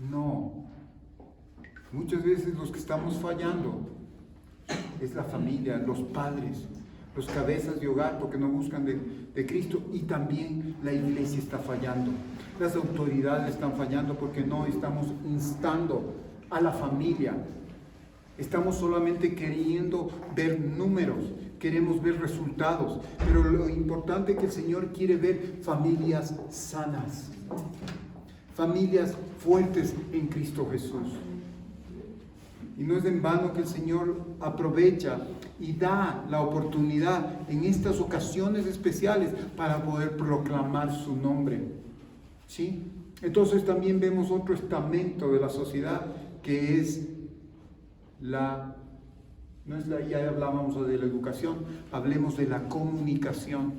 No. Muchas veces los que estamos fallando es la familia, los padres, los cabezas de hogar, porque no buscan de Cristo, y también la iglesia está fallando. Las autoridades están fallando porque no estamos instando a la familia. Estamos solamente queriendo ver números, queremos ver resultados, pero lo importante es que el Señor quiere ver familias sanas, familias fuertes en Cristo Jesús. Y no es en vano que el Señor aprovecha y da la oportunidad en estas ocasiones especiales para poder proclamar su nombre. ¿Sí? Entonces también vemos otro estamento de la sociedad que es ya hablábamos de la educación, hablemos de la comunicación.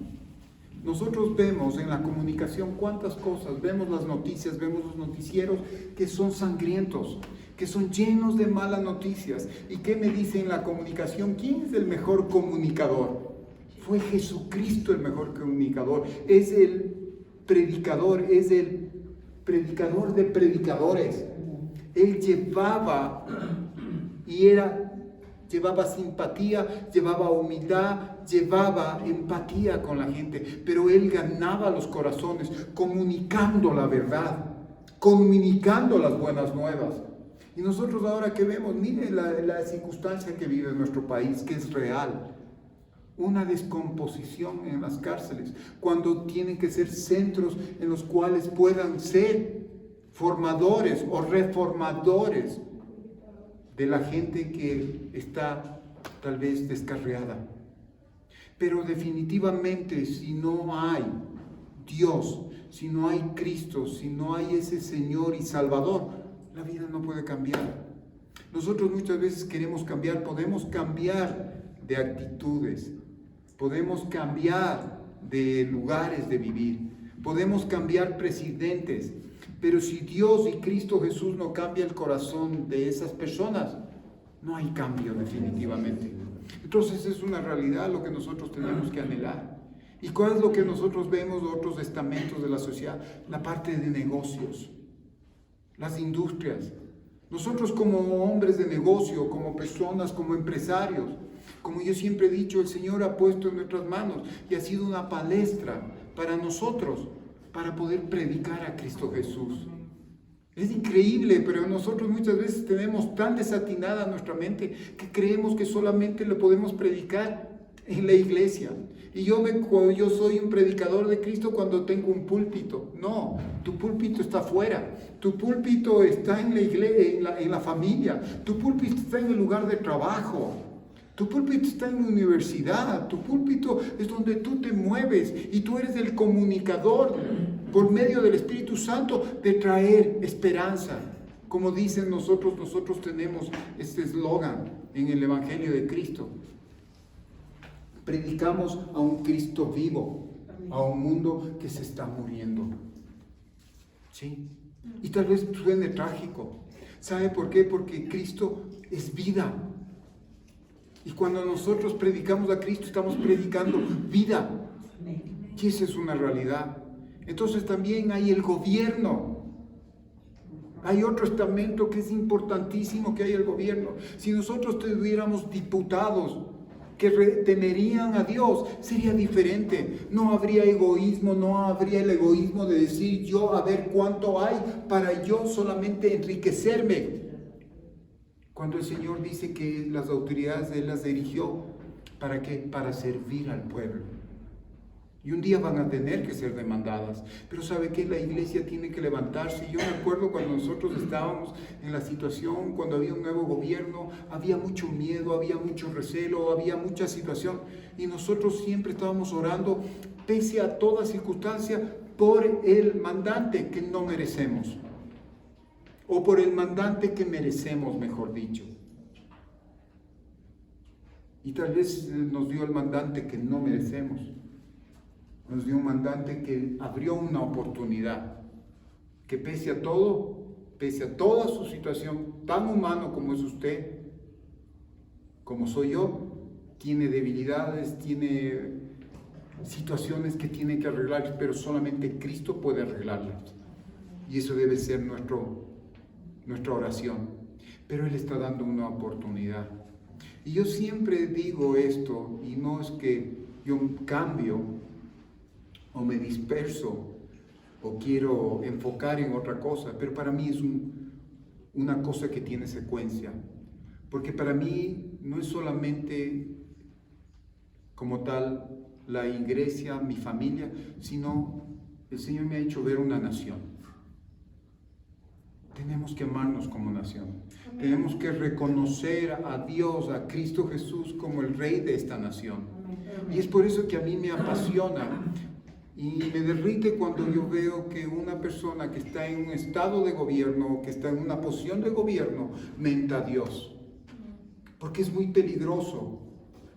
Nosotros vemos en la comunicación cuántas cosas, vemos las noticias, vemos los noticieros que son sangrientos, que son llenos de malas noticias. ¿Y qué me dice en la comunicación? ¿Quién es el mejor comunicador? Fue Jesucristo el mejor comunicador. Es el predicador, es el predicador de predicadores. Él llevaba simpatía, llevaba humildad, llevaba empatía con la gente, pero él ganaba los corazones comunicando la verdad, comunicando las buenas nuevas. Y nosotros ahora que vemos, miren la circunstancia que vive nuestro país, que es real. Una descomposición en las cárceles, cuando tienen que ser centros en los cuales puedan ser formadores o reformadores de la gente que está tal vez descarriada. Pero definitivamente, si no hay Dios, si no hay Cristo, si no hay ese Señor y Salvador, la vida no puede cambiar. Nosotros muchas veces queremos cambiar, podemos cambiar de actitudes, podemos cambiar de lugares de vivir, podemos cambiar presidentes, pero si Dios y Cristo Jesús no cambia el corazón de esas personas, no hay cambio definitivamente. Entonces es una realidad lo que nosotros tenemos que anhelar. ¿Y cuál es lo que nosotros vemos de otros estamentos de la sociedad? La parte de negocios, las industrias. Nosotros como hombres de negocio, como personas, como empresarios, como yo siempre he dicho, el Señor ha puesto en nuestras manos y ha sido una palestra para nosotros, para poder predicar a Cristo Jesús. Es increíble, pero nosotros muchas veces tenemos tan desatinada nuestra mente que creemos que solamente lo podemos predicar en la iglesia. Y yo soy un predicador de Cristo cuando tengo un púlpito. No, tu púlpito está afuera. Tu púlpito está en la iglesia, en la familia. Tu púlpito está en el lugar de trabajo. Tu púlpito está en la universidad. Tu púlpito es donde tú te mueves y tú eres el comunicador por medio del Espíritu Santo de traer esperanza. Como dicen nosotros tenemos este eslogan en el Evangelio de Cristo. Predicamos a un Cristo vivo, a un mundo que se está muriendo. ¿Sí? Y tal vez suene trágico. ¿Sabe por qué? Porque Cristo es vida. Y cuando nosotros predicamos a Cristo, estamos predicando vida. Y esa es una realidad. Entonces también hay el gobierno. Hay otro estamento que es importantísimo, que hay el gobierno. Si nosotros tuviéramos diputados que temerían a Dios, sería diferente. No habría egoísmo, no habría el egoísmo de decir yo a ver cuánto hay para yo solamente enriquecerme. Cuando el Señor dice que las autoridades Él las dirigió, ¿para qué? Para servir al pueblo. Y un día van a tener que ser demandadas. Pero ¿sabe qué? La iglesia tiene que levantarse. Yo me acuerdo cuando nosotros estábamos en la situación, cuando había un nuevo gobierno, había mucho miedo, había mucho recelo, había mucha situación. Y nosotros siempre estábamos orando, pese a toda circunstancia, por el mandante que no merecemos. O por el mandante que merecemos, mejor dicho. Y tal vez nos dio el mandante que no merecemos. Nos dio un mandante que abrió una oportunidad, que pese a todo, pese a toda su situación, tan humano como es usted, como soy yo, tiene debilidades, tiene situaciones que tiene que arreglar, pero solamente Cristo puede arreglarlas. Y eso debe ser nuestra oración, pero Él está dando una oportunidad. Y yo siempre digo esto, y no es que yo cambio o me disperso o quiero enfocar en otra cosa, pero para mí es una cosa que tiene secuencia, porque para mí no es solamente como tal la iglesia, mi familia, sino el Señor me ha hecho ver una nación. Tenemos que amarnos como nación. Amén. Tenemos que reconocer a Dios, a Cristo Jesús como el Rey de esta nación. Amén. Y es por eso que a mí me apasiona y me derrite cuando yo veo que una persona que está en un estado de gobierno, que está en una posición de gobierno, menta a Dios. Porque es muy peligroso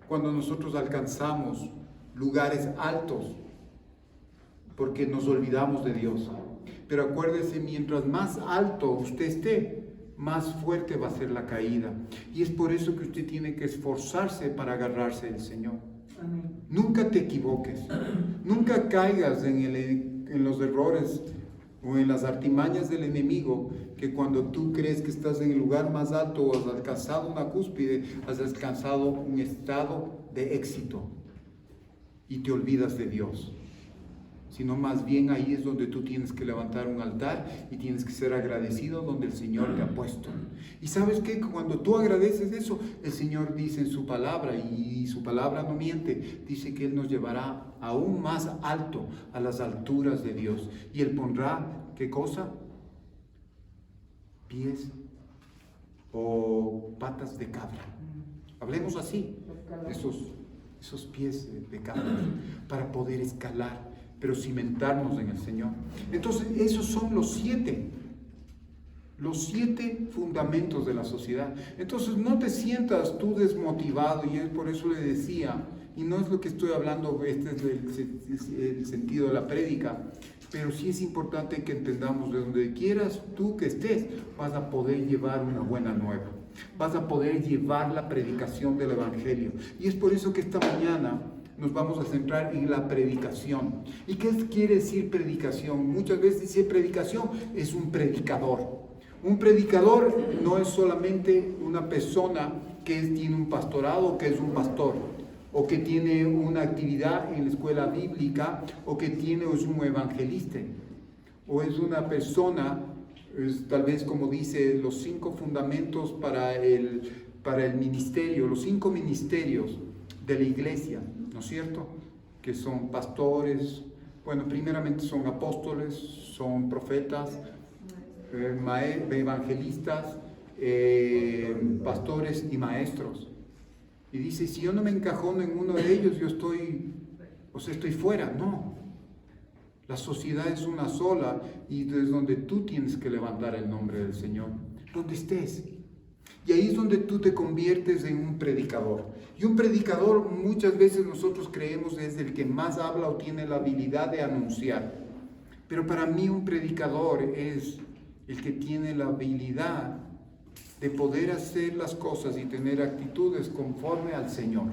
cuando nosotros alcanzamos lugares altos, porque nos olvidamos de Dios. Pero acuérdese, mientras más alto usted esté, más fuerte va a ser la caída. Y es por eso que usted tiene que esforzarse para agarrarse del Señor. Amén. Nunca te equivoques, nunca caigas en los errores o en las artimañas del enemigo, que cuando tú crees que estás en el lugar más alto o has alcanzado una cúspide, has alcanzado un estado de éxito y te olvidas de Dios. Sino más bien ahí es donde tú tienes que levantar un altar y tienes que ser agradecido donde el Señor te ha puesto. Y sabes que cuando tú agradeces eso, el Señor dice en su palabra, y su palabra no miente, dice que Él nos llevará aún más alto, a las alturas de Dios. Y Él pondrá, ¿qué cosa? Pies o patas de cabra. Hablemos así, esos pies de cabra, para poder escalar, pero cimentarnos en el Señor. Entonces, esos son los siete fundamentos de la sociedad. Entonces, no te sientas tú desmotivado, y es por eso le decía, y no es lo que estoy hablando, este es el sentido de la prédica, pero sí es importante que entendamos de donde quieras tú que estés, vas a poder llevar una buena nueva. Vas a poder llevar la predicación del Evangelio. Y es por eso que esta mañana nos vamos a centrar en la predicación. ¿Y qué quiere decir predicación? Muchas veces dice predicación es un predicador. Un predicador no es solamente una persona que tiene un pastorado, que es un pastor, o que tiene una actividad en la escuela bíblica, o que es un evangelista, o es una persona, tal vez como dice, los 5 fundamentos para el ministerio, los 5 ministerios de la iglesia, ¿no es cierto? Que son pastores, bueno, primeramente son apóstoles, son profetas, evangelistas, pastores y maestros. Y dice, si yo no me encajono en uno de ellos, yo estoy fuera. No, la sociedad es una sola, y es donde tú tienes que levantar el nombre del Señor, donde estés. Y ahí es donde tú te conviertes en un predicador. Y un predicador, muchas veces nosotros creemos, es el que más habla o tiene la habilidad de anunciar. Pero para mí un predicador es el que tiene la habilidad de poder hacer las cosas y tener actitudes conforme al Señor.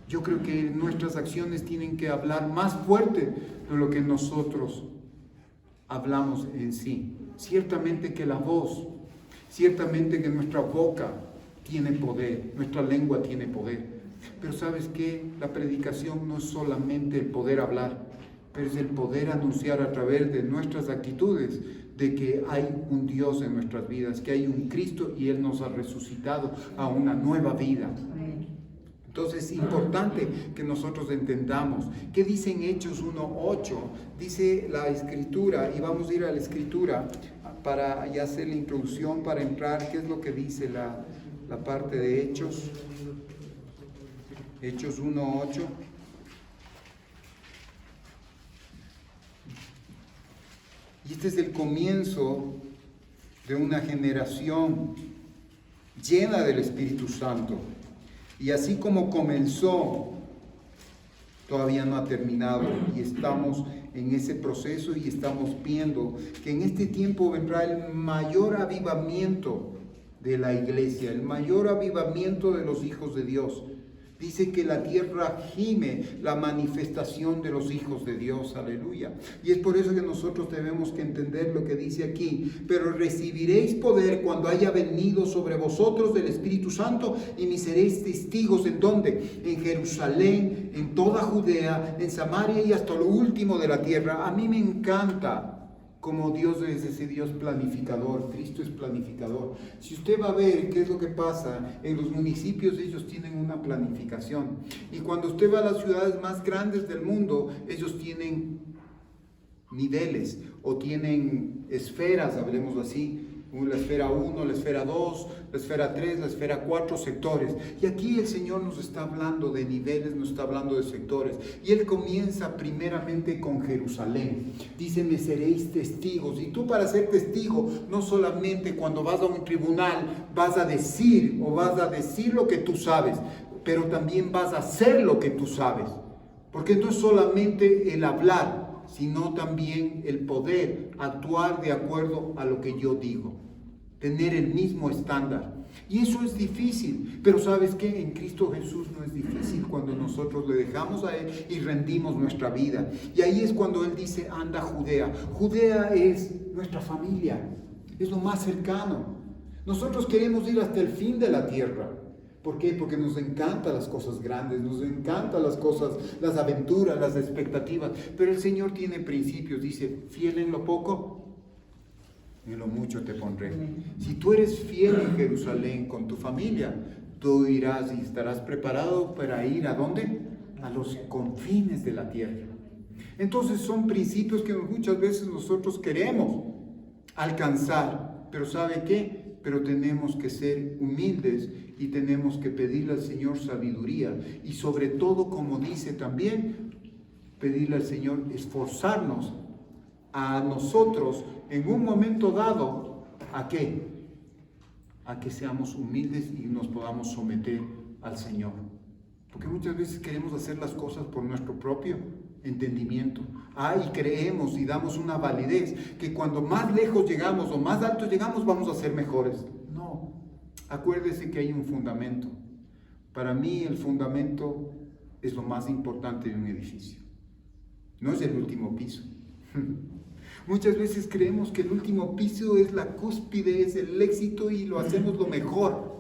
Yo creo que nuestras acciones tienen que hablar más fuerte de lo que nosotros hablamos en sí. Ciertamente que la voz, ciertamente que nuestra boca tiene poder, nuestra lengua tiene poder. Pero ¿sabes qué? La predicación no es solamente el poder hablar, pero es el poder anunciar a través de nuestras actitudes de que hay un Dios en nuestras vidas, que hay un Cristo y Él nos ha resucitado a una nueva vida. Entonces es importante que nosotros entendamos. ¿Qué dice en Hechos 1:8? Dice la Escritura, y vamos a ir a la Escritura para ya hacer la introducción, para entrar. ¿Qué es lo que dice la parte de Hechos? Hechos 1:8. Y este es el comienzo de una generación llena del Espíritu Santo. Y así como comenzó, todavía no ha terminado. Y estamos en ese proceso y estamos viendo que en este tiempo vendrá el mayor avivamiento de la iglesia, el mayor avivamiento de los hijos de Dios. Dice que la tierra gime la manifestación de los hijos de Dios, aleluya. Y es por eso que nosotros tenemos que entender lo que dice aquí. Pero recibiréis poder cuando haya venido sobre vosotros del Espíritu Santo y me seréis testigos. ¿En dónde? En Jerusalén, en toda Judea, en Samaria y hasta lo último de la tierra. A mí me encanta como Dios es ese Dios planificador. Cristo es planificador. Si usted va a ver qué es lo que pasa en los municipios, ellos tienen una planificación. Y cuando usted va a las ciudades más grandes del mundo, ellos tienen niveles o tienen esferas, hablemos así. La esfera 1, la esfera 2, la esfera 3, la esfera 4 sectores. Y aquí el Señor nos está hablando de niveles, nos está hablando de sectores. Y Él comienza primeramente con Jerusalén. Dice, me seréis testigos. Y tú, para ser testigo, no solamente cuando vas a un tribunal vas a decir lo que tú sabes, pero también vas a hacer lo que tú sabes. Porque no es solamente el hablar, sino también el poder actuar de acuerdo a lo que yo digo, tener el mismo estándar. Y eso es difícil, pero ¿sabes qué? En Cristo Jesús no es difícil cuando nosotros le dejamos a Él y rendimos nuestra vida. Y ahí es cuando Él dice, anda a Judea. Judea es nuestra familia, es lo más cercano. Nosotros queremos ir hasta el fin de la tierra. ¿Por qué? Porque nos encantan las cosas grandes, nos encantan las cosas, las aventuras, las expectativas. Pero el Señor tiene principios, dice, fiel en lo poco, en lo mucho te pondré. Si tú eres fiel en Jerusalén con tu familia, tú irás y estarás preparado para ir ¿a dónde? A los confines de la tierra. Entonces son principios que muchas veces nosotros queremos alcanzar, pero ¿sabe qué? Pero tenemos que ser humildes y tenemos que pedirle al Señor sabiduría y sobre todo, como dice también, pedirle al Señor esforzarnos a nosotros en un momento dado, ¿a qué? A que seamos humildes y nos podamos someter al Señor. Porque muchas veces queremos hacer las cosas por nuestro propio entendimiento. Y creemos y damos una validez que cuando más lejos llegamos o más alto llegamos vamos a ser mejores. No, acuérdese que hay un fundamento. Para mí el fundamento es lo más importante de un edificio. No es el último piso. Muchas veces creemos que el último piso es la cúspide, es el éxito y lo hacemos lo mejor.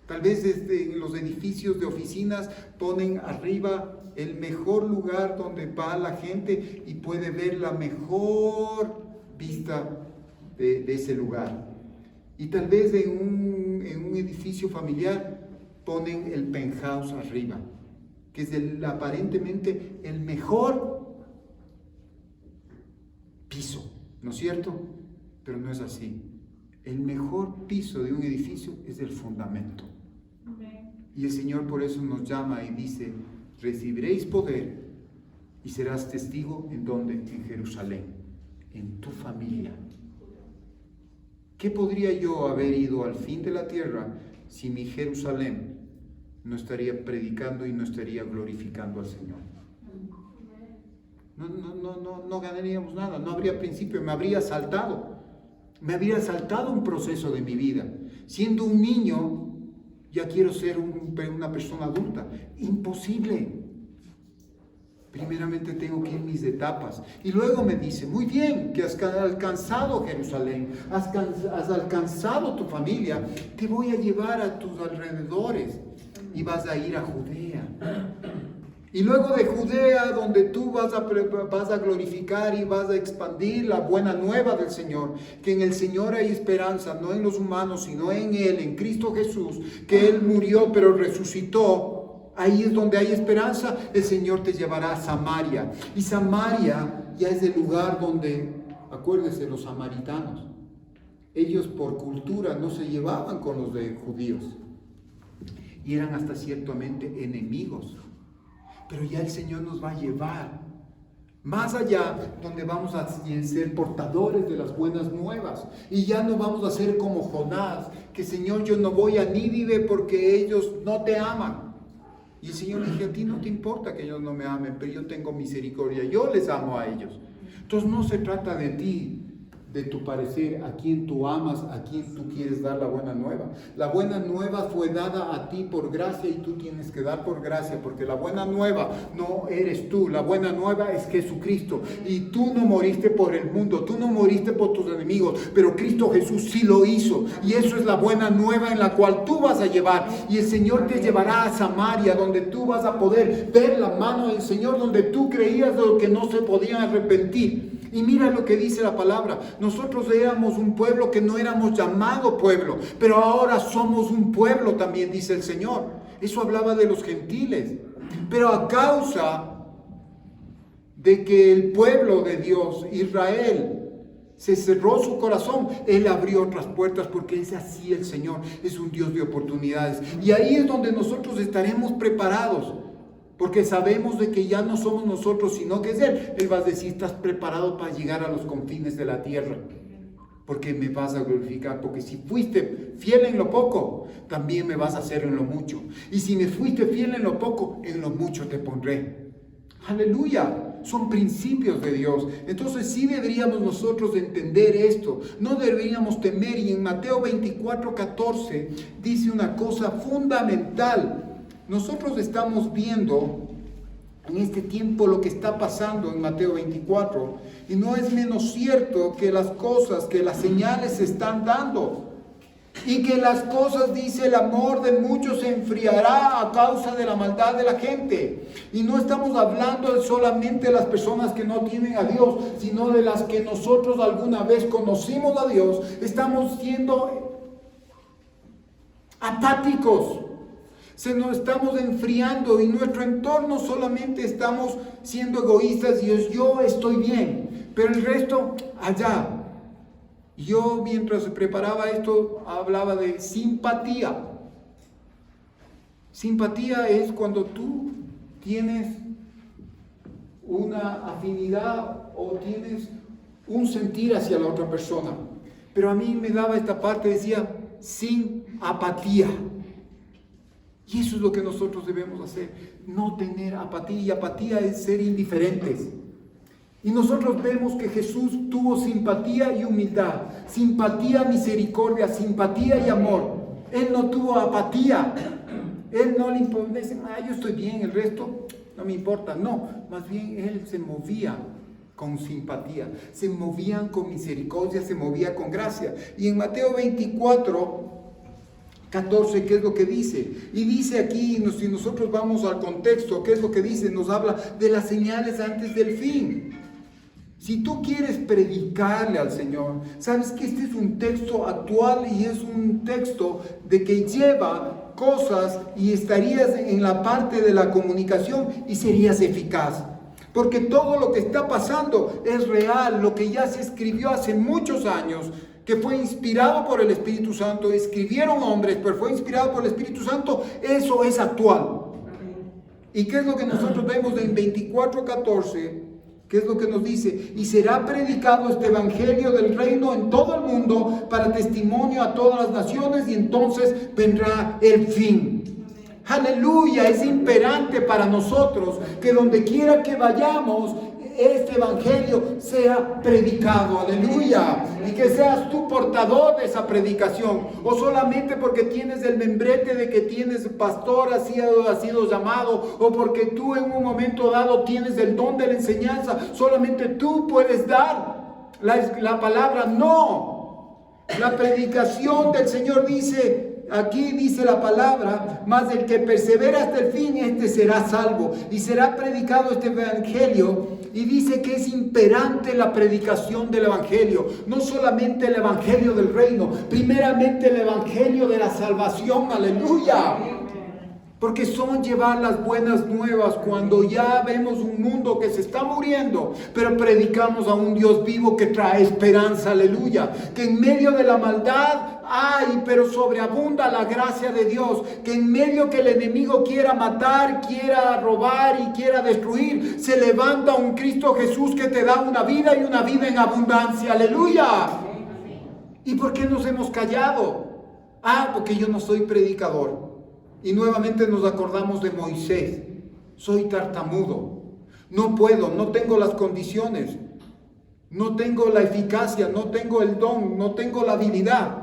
Tal vez en los edificios de oficinas ponen arriba el mejor lugar donde va la gente y puede ver la mejor vista de ese lugar. Y tal vez en un edificio familiar ponen el penthouse arriba, que es aparentemente el mejor piso, ¿no es cierto? Pero no es así. El mejor piso de un edificio es el fundamento. Y el Señor por eso nos llama y dice, recibiréis poder y serás testigo ¿en dónde? En Jerusalén, en tu familia. ¿Qué podría yo haber ido al fin de la tierra si mi Jerusalén no estaría predicando y no estaría glorificando al Señor? No ganaríamos nada, no habría principio, me habría saltado un proceso de mi vida. Siendo un niño, ya quiero ser una persona adulta. Imposible. Primeramente tengo que ir mis etapas. Y luego me dice, muy bien, que has alcanzado Jerusalén, has alcanzado tu familia, te voy a llevar a tus alrededores y vas a ir a Judea. Y luego de Judea, donde tú vas a glorificar y vas a expandir la buena nueva del Señor, que en el Señor hay esperanza, no en los humanos, sino en Él, en Cristo Jesús, que Él murió pero resucitó. Ahí es donde hay esperanza. El Señor te llevará a Samaria. Y Samaria ya es el lugar donde, acuérdese, los samaritanos, ellos por cultura no se llevaban con los de judíos. Y eran hasta ciertamente enemigos. Pero ya el Señor nos va a llevar más allá, donde vamos a ser portadores de las buenas nuevas. Y ya no vamos a ser como Jonás, que Señor, yo no voy a Nínive porque ellos no te aman. Y el Señor le dice, a ti no te importa que ellos no me amen, pero yo tengo misericordia, yo les amo a ellos. Entonces no se trata de ti, de tu parecer, a quien tú amas, a quien tú quieres dar la buena nueva. La buena nueva fue dada a ti por gracia y tú tienes que dar por gracia, porque la buena nueva no eres tú, la buena nueva es Jesucristo. Y tú no moriste por el mundo, tú no moriste por tus enemigos, pero Cristo Jesús sí lo hizo. Y eso es la buena nueva en la cual tú vas a llevar. Y el Señor te llevará a Samaria, donde tú vas a poder ver la mano del Señor, donde tú creías de lo que no se podían arrepentir. Y mira lo que dice la palabra. Nosotros éramos un pueblo que no éramos llamado pueblo, pero ahora somos un pueblo también, dice el Señor. Eso hablaba de los gentiles. Pero a causa de que el pueblo de Dios, Israel, se cerró su corazón, Él abrió otras puertas, porque es así el Señor, es un Dios de oportunidades. Y ahí es donde nosotros estaremos preparados. Porque sabemos de que ya no somos nosotros, sino que es Él. Él va a decir, estás preparado para llegar a los confines de la tierra. Porque me vas a glorificar. Porque si fuiste fiel en lo poco, también me vas a hacer en lo mucho. Y si me fuiste fiel en lo poco, en lo mucho te pondré. Aleluya. Son principios de Dios. Entonces sí deberíamos nosotros entender esto. No deberíamos temer. Y en Mateo 24:14 dice una cosa fundamental. Nosotros estamos viendo en este tiempo lo que está pasando en Mateo 24, y no es menos cierto que las cosas, que las señales se están dando, y que las cosas, dice, el amor de muchos se enfriará a causa de la maldad de la gente. Y no estamos hablando solamente de las personas que no tienen a Dios, sino de las que nosotros alguna vez conocimos a Dios. Estamos siendo apáticos. Se nos estamos enfriando, y nuestro entorno solamente estamos siendo egoístas, y yo estoy bien, pero el resto allá. Yo, mientras preparaba esto, hablaba de simpatía. Simpatía es cuando tú tienes una afinidad o tienes un sentir hacia la otra persona. Pero a mí me daba esta parte, decía, sin apatía. Y eso es lo que nosotros debemos hacer, no tener apatía. Y apatía es ser indiferentes. Y nosotros vemos que Jesús tuvo simpatía y humildad, simpatía, misericordia, simpatía y amor. Él no tuvo apatía. Él no le importa, dice, yo estoy bien, el resto no me importa. No, más bien Él se movía con simpatía, se movían con misericordia, se movía con gracia. Y en Mateo 24:14, ¿qué es lo que dice? Y dice aquí, si nosotros vamos al contexto, ¿qué es lo que dice? Nos habla de las señales antes del fin. Si tú quieres predicarle al Señor, sabes que este es un texto actual, y es un texto de que lleva cosas, y estarías en la parte de la comunicación y serías eficaz. Porque todo lo que está pasando es real, lo que ya se escribió hace muchos años, que fue inspirado por el Espíritu Santo, escribieron hombres, pero fue inspirado por el Espíritu Santo, eso es actual. ¿Y qué es lo que nosotros vemos en 24:14? ¿Qué es lo que nos dice? Y será predicado este evangelio del reino en todo el mundo para testimonio a todas las naciones, y entonces vendrá el fin. Aleluya, es imperante para nosotros que donde quiera que vayamos, este evangelio sea predicado, aleluya, y que seas tú portador de esa predicación, o solamente porque tienes el membrete de que tienes pastor, así has sido llamado, o porque tú en un momento dado tienes el don de la enseñanza, solamente tú puedes dar la palabra. No, la predicación del Señor dice, aquí dice la palabra, mas el que persevera hasta el fin, este será salvo. Y será predicado este evangelio. Y dice que es imperante la predicación del evangelio. No solamente el evangelio del reino, primeramente el evangelio de la salvación. Aleluya. Porque son llevar las buenas nuevas cuando ya vemos un mundo que se está muriendo, pero predicamos a un Dios vivo que trae esperanza, aleluya. Que en medio de la maldad pero sobreabunda la gracia de Dios. Que en medio que el enemigo quiera matar, quiera robar y quiera destruir, se levanta un Cristo Jesús que te da una vida, y una vida en abundancia, aleluya. ¿Y por qué nos hemos callado? Porque yo no soy predicador. Y nuevamente nos acordamos de Moisés. Soy tartamudo, no puedo, no tengo las condiciones. no tengo la eficacia, no tengo el don, no tengo la habilidad.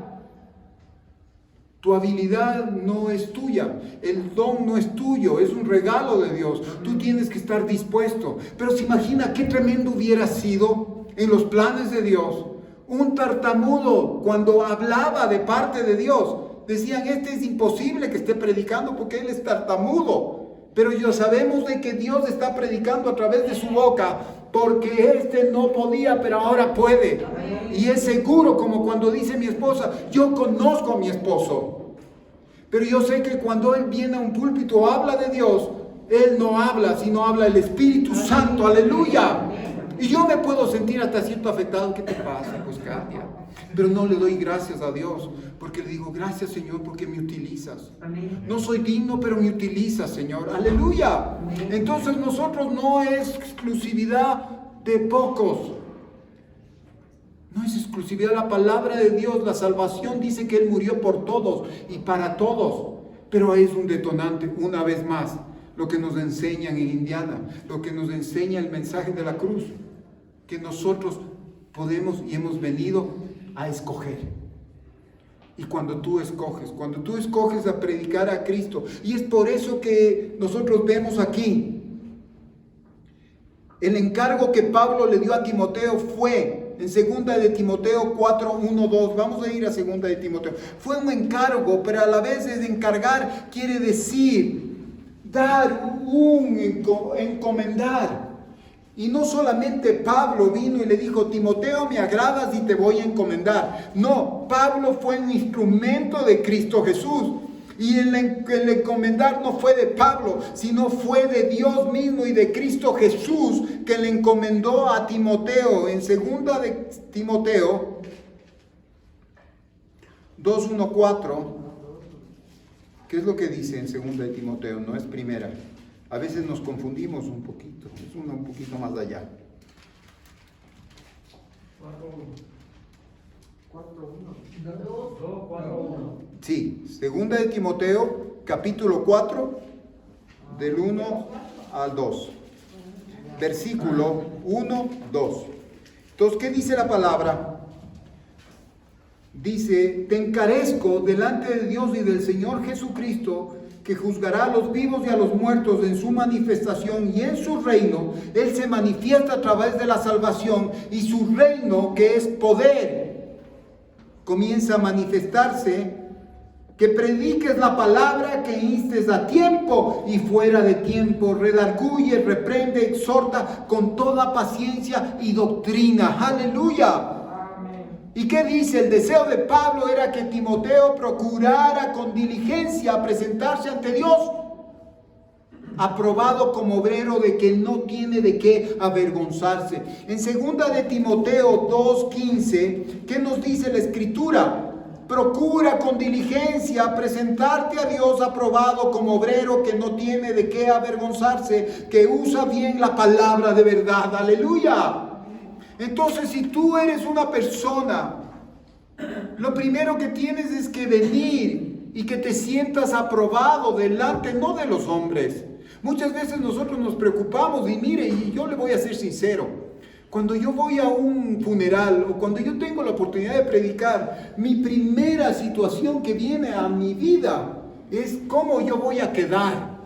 Tu habilidad no es tuya, el don no es tuyo, es un regalo de Dios. Tú tienes que estar dispuesto. Pero se imagina qué tremendo hubiera sido en los planes de Dios. Un tartamudo cuando hablaba de parte de Dios. Decían, este es imposible que esté predicando porque él es tartamudo. Pero ya sabemos de que Dios está predicando a través de su boca, porque este no podía, pero ahora puede. Y es seguro, como cuando dice mi esposa, yo conozco a mi esposo. Pero yo sé que cuando él viene a un púlpito, habla de Dios, él no habla, sino habla el Espíritu Santo. Aleluya. Y yo me puedo sentir hasta cierto afectado. ¿Qué te pasa? Pues cambia. Pero no le doy gracias a Dios, porque le digo, gracias Señor, porque me utilizas. No soy digno, pero me utilizas, Señor. Aleluya. Entonces nosotros no es exclusividad de pocos. No es exclusividad. La palabra de Dios, la salvación dice que Él murió por todos y para todos. Pero es un detonante, una vez más, lo que nos enseñan en Indiana, lo que nos enseña el mensaje de la cruz, que nosotros podemos y hemos venido a escoger. Y cuando tú escoges a predicar a Cristo, y es por eso que nosotros vemos aquí el encargo que Pablo le dio a Timoteo fue en 2 de Timoteo 4, 1, 2. Vamos a ir a 2 de Timoteo. Fue un encargo, pero a la vez es encargar, quiere decir dar encomendar. Y no solamente Pablo vino y le dijo, Timoteo, me agradas y te voy a encomendar. No, Pablo fue un instrumento de Cristo Jesús. Y el encomendar no fue de Pablo, sino fue de Dios mismo y de Cristo Jesús, que le encomendó a Timoteo. En 2 de Timoteo 2:1-4, ¿qué es lo que dice en 2 de Timoteo? No es primera. A veces nos confundimos un poquito, es un poquito más allá. 4:1. Sí, 2 de Timoteo, capítulo 4, del 1 al 2. Versículo 1, 2. Entonces, ¿qué dice la palabra? Dice, te encarezco delante de Dios y del Señor Jesucristo, que juzgará a los vivos y a los muertos en su manifestación y en su reino. Él se manifiesta a través de la salvación y su reino, que es poder, comienza a manifestarse. Que prediques la palabra, que instes a tiempo y fuera de tiempo, redarguye, reprende, exhorta con toda paciencia y doctrina. Aleluya. ¿Y qué dice? El deseo de Pablo era que Timoteo procurara con diligencia presentarse ante Dios, aprobado como obrero de que no tiene de qué avergonzarse. En 2 de Timoteo 2:15, ¿qué nos dice la Escritura? Procura con diligencia presentarte a Dios aprobado como obrero que no tiene de qué avergonzarse, que usa bien la palabra de verdad. Aleluya. Entonces, si tú eres una persona, lo primero que tienes es que venir y que te sientas aprobado delante, no de los hombres. Muchas veces nosotros nos preocupamos y mire, y yo le voy a ser sincero, cuando yo voy a un funeral o cuando yo tengo la oportunidad de predicar, mi primera situación que viene a mi vida es cómo yo voy a quedar.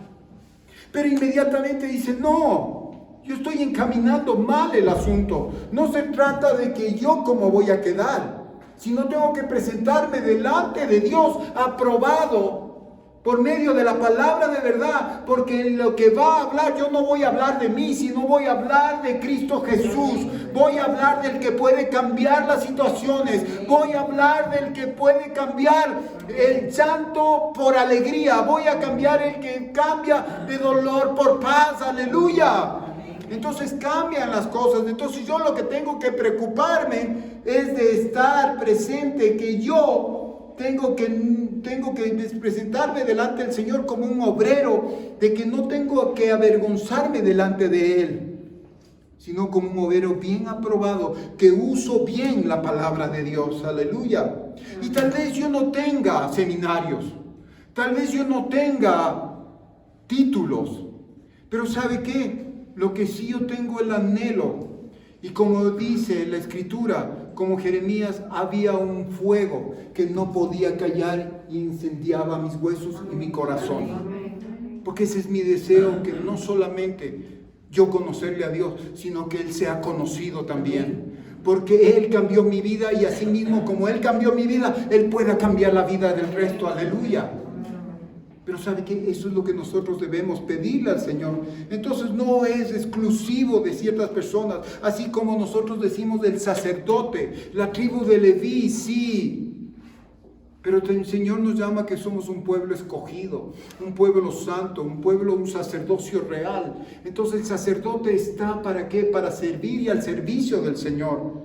Pero inmediatamente dice, no, yo estoy encaminando mal el asunto. No se trata de que yo cómo voy a quedar, sino tengo que presentarme delante de Dios aprobado por medio de la palabra de verdad, porque en lo que va a hablar yo no voy a hablar de mí, sino voy a hablar de Cristo Jesús. Voy a hablar del que puede cambiar las situaciones. Voy a hablar del que puede cambiar el llanto por alegría. Voy a cambiar el que cambia de dolor por paz. Aleluya. Entonces cambian las cosas. Entonces yo lo que tengo que preocuparme es de estar presente, que yo tengo que presentarme delante del Señor como un obrero, de que no tengo que avergonzarme delante de Él, sino como un obrero bien aprobado, que uso bien la palabra de Dios. Aleluya. Y tal vez yo no tenga seminarios, tal vez yo no tenga títulos, pero ¿sabe qué? Lo que sí yo tengo el anhelo Y como dice la Escritura, como Jeremías, había un fuego que no podía callar y incendiaba mis huesos y mi corazón. Porque ese es mi deseo, que no solamente yo conocerle a Dios, sino que Él sea conocido también. Porque Él cambió mi vida y así mismo como Él cambió mi vida, Él pueda cambiar la vida del resto. Aleluya. Pero ¿sabe qué? Eso es lo que nosotros debemos pedirle al Señor. Entonces no es exclusivo de ciertas personas. Así como nosotros decimos del sacerdote, la tribu de Leví, sí. Pero el Señor nos llama que somos un pueblo escogido, un pueblo santo, un sacerdocio real. Entonces el sacerdote está ¿para qué? Para servir y al servicio del Señor.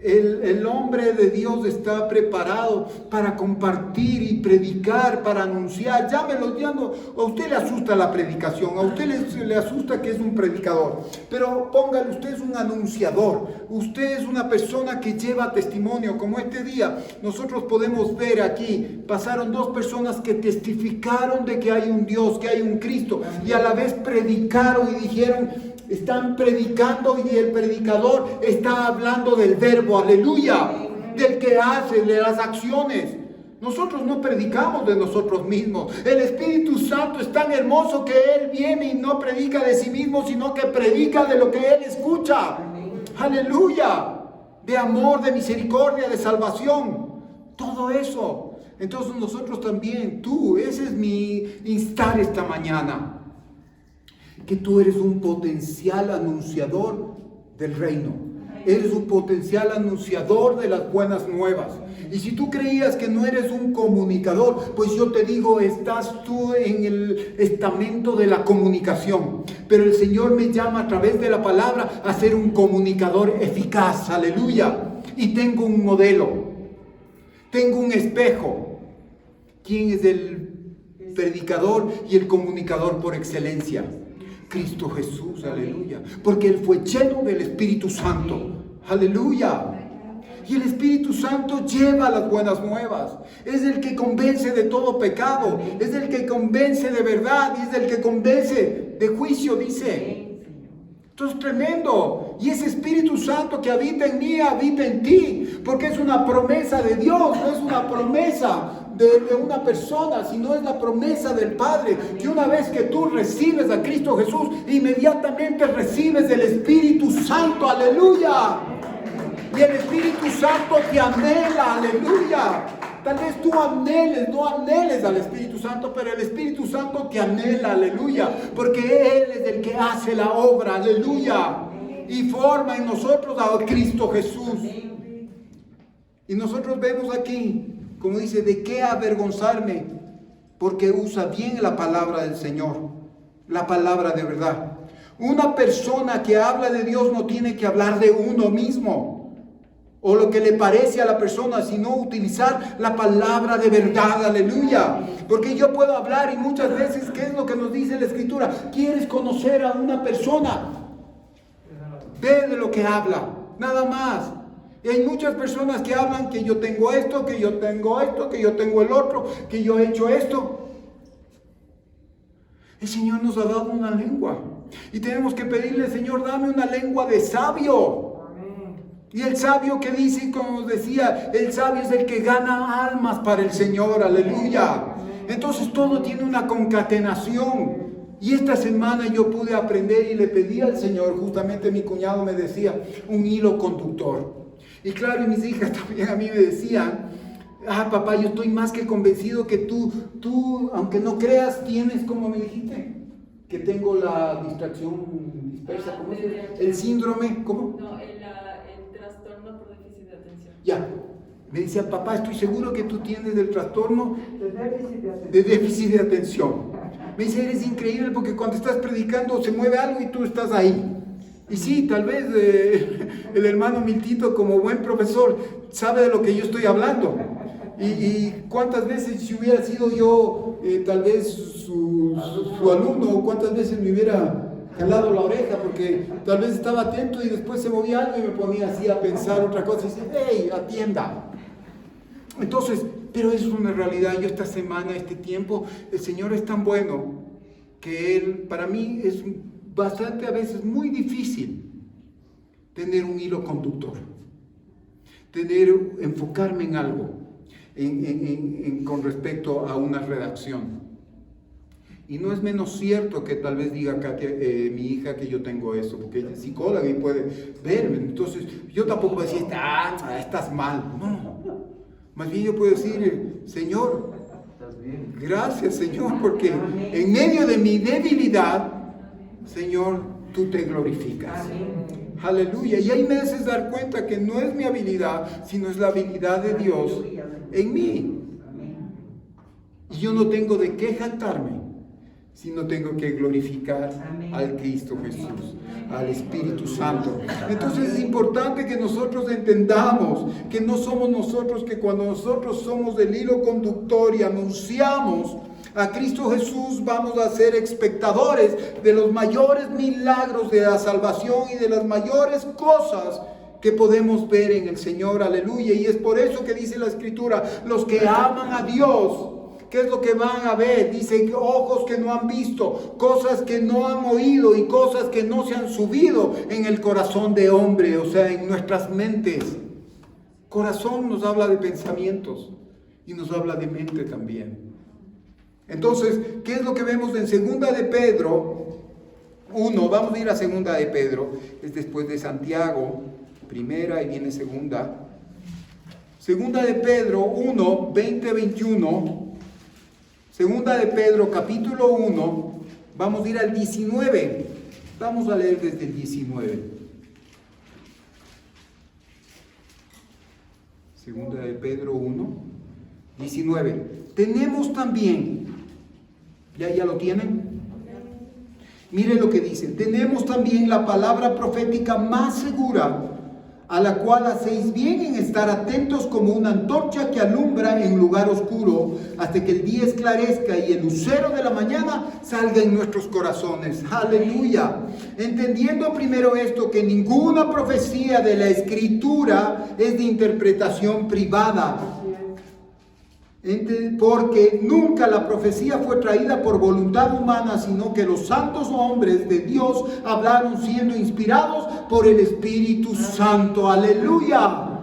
El hombre de Dios está preparado para compartir y predicar, para anunciar. Llámelo, ya no, a usted le asusta la predicación, a usted le asusta que es un predicador, pero póngale, usted es un anunciador, usted es una persona que lleva testimonio. Como este día nosotros podemos ver aquí, pasaron 2 personas que testificaron de que hay un Dios, que hay un Cristo, y a la vez predicaron y dijeron, están predicando, y el predicador está hablando del verbo, aleluya, del que hace, de las acciones. Nosotros no predicamos de nosotros mismos. El Espíritu Santo es tan hermoso que Él viene y no predica de sí mismo, sino que predica de lo que Él escucha. Aleluya, de amor, de misericordia, de salvación, todo eso. Entonces nosotros también, ese es mi instar esta mañana, que tú eres un potencial anunciador del reino. Eres un potencial anunciador de las buenas nuevas. Y si tú creías que no eres un comunicador, pues yo te digo, estás tú en el estamento de la comunicación. Pero el Señor me llama a través de la palabra a ser un comunicador eficaz. Aleluya. Y tengo un modelo. Tengo un espejo. ¿Quién es el predicador y el comunicador por excelencia? Cristo Jesús, aleluya, porque Él fue lleno del Espíritu Santo, aleluya, y el Espíritu Santo lleva las buenas nuevas, es el que convence de todo pecado, es el que convence de verdad, y es el que convence de juicio, dice. Esto es tremendo, y ese Espíritu Santo que habita en mí, habita en ti, porque es una promesa de Dios, no es una promesa de una persona, sino es la promesa del Padre, que una vez que tú recibes a Cristo Jesús, inmediatamente recibes el Espíritu Santo, aleluya, y el Espíritu Santo te anhela, aleluya. Tal vez tú no anheles al Espíritu Santo, pero el Espíritu Santo te anhela, aleluya, porque Él es el que hace la obra, aleluya, y forma en nosotros a Cristo Jesús. Y nosotros vemos aquí, como dice, ¿de qué avergonzarme? Porque usa bien la palabra del Señor, la palabra de verdad. Una persona que habla de Dios no tiene que hablar de uno mismo o lo que le parece a la persona, sino utilizar la palabra de verdad, aleluya. Porque yo puedo hablar y muchas veces, ¿qué es lo que nos dice la Escritura? ¿Quieres conocer a una persona? Ve de lo que habla, nada más. Y hay muchas personas que hablan que yo tengo esto, que yo tengo esto, que yo tengo el otro, que yo he hecho esto. El Señor nos ha dado una lengua y tenemos que pedirle, Señor, dame una lengua de sabio. Amén. Y el sabio que dice, como decía, el sabio es el que gana almas para el Señor, aleluya. Amén. Entonces todo tiene una concatenación. Y esta semana yo pude aprender y le pedí al Señor, justamente mi cuñado me decía, un hilo conductor. Y claro, y mis hijas también a mí me decían, papá, yo estoy más que convencido que tú, aunque no creas, tienes, como me dijiste, que tengo la distracción dispersa, ¿cómo es? El síndrome, ¿cómo? No, el trastorno por déficit de atención. Ya, me decía, papá, estoy seguro que tú tienes el trastorno de déficit de atención. Me dice, eres increíble porque cuando estás predicando se mueve algo y tú estás ahí. Y sí, tal vez el hermano Miltito, como buen profesor, sabe de lo que yo estoy hablando. Y cuántas veces, si hubiera sido yo tal vez su alumno, cuántas veces me hubiera jalado la oreja, porque tal vez estaba atento y después se movía algo y me ponía así a pensar otra cosa y dice, hey, atienda. Entonces, pero eso es una realidad. Yo esta semana, este tiempo, el Señor es tan bueno que Él, para mí, es bastante a veces muy difícil tener un hilo conductor, enfocarme en algo, con respecto a una redacción. Y no es menos cierto que tal vez diga Katia, mi hija, que yo tengo eso, porque ella es psicóloga y puede verme. Entonces, yo tampoco puedo decir, estás mal. No. Más bien yo puedo decir, Señor, gracias, Señor, porque en medio de mi debilidad, Señor, tú te glorificas. Aleluya. Y ahí me haces dar cuenta que no es mi habilidad, sino es la habilidad de Dios en mí. Y yo no tengo de qué jactarme, sino tengo que glorificar al Cristo Jesús, al Espíritu Santo. Entonces es importante que nosotros entendamos que no somos nosotros, que cuando nosotros somos el hilo conductor y anunciamos a Cristo Jesús, vamos a ser espectadores de los mayores milagros de la salvación y de las mayores cosas que podemos ver en el Señor. Aleluya. Y es por eso que dice la Escritura, los que aman a Dios, ¿qué es lo que van a ver? Dice que ojos que no han visto, cosas que no han oído y cosas que no se han subido en el corazón de hombre, o sea, en nuestras mentes. Corazón nos habla de pensamientos y nos habla de mente también. Entonces, ¿qué es lo que vemos en Segunda de Pedro 1? Vamos a ir a Segunda de Pedro, es después de Santiago, primera y viene segunda. Segunda de Pedro 1, 20-21. Segunda de Pedro, capítulo 1, vamos a ir al 19. Vamos a leer desde el 19. Segunda de Pedro 1, 19. Tenemos también, ¿ya lo tienen? Miren lo que dice. Tenemos también la palabra profética más segura, a la cual hacéis bien en estar atentos como una antorcha que alumbra en lugar oscuro, hasta que el día esclarezca y el lucero de la mañana salga en nuestros corazones. Aleluya. Entendiendo primero esto, que ninguna profecía de la Escritura es de interpretación privada, porque nunca la profecía fue traída por voluntad humana, sino que los santos hombres de Dios hablaron siendo inspirados por el Espíritu Santo. Aleluya.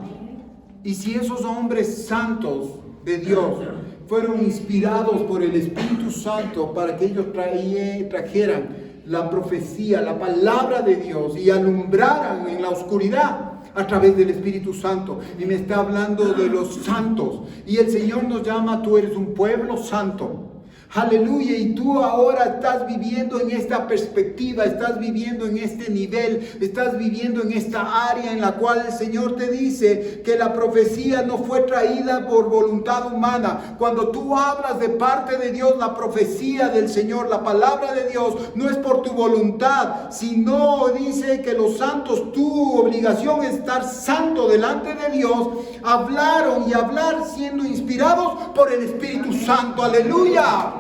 Y si esos hombres santos de Dios fueron inspirados por el Espíritu Santo para que ellos trajeran la profecía, la palabra de Dios, y alumbraran en la oscuridad a través del Espíritu Santo, y me está hablando de los santos, y el Señor nos llama, tú eres un pueblo santo. Aleluya. Y tú ahora estás viviendo en esta perspectiva, estás viviendo en este nivel, estás viviendo en esta área en la cual el Señor te dice que la profecía no fue traída por voluntad humana. Cuando tú hablas de parte de Dios, la profecía del Señor, la palabra de Dios, no es por tu voluntad, sino dice que los santos, tu obligación es estar santo delante de Dios, hablaron y hablar siendo inspirados por el Espíritu Santo. Aleluya.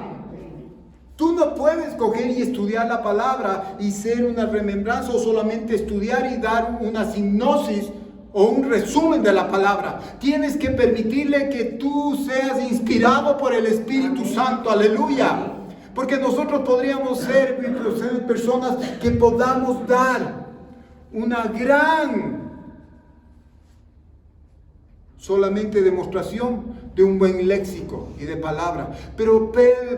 Tú no puedes coger y estudiar la palabra y ser una remembranza, o solamente estudiar y dar una sinopsis o un resumen de la palabra. Tienes que permitirle que tú seas inspirado por el Espíritu Santo. Aleluya. Porque nosotros podríamos ser personas que podamos dar una gran solamente demostración de un buen léxico y de palabra. Pero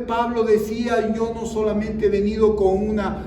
Pablo decía, yo no solamente he venido con una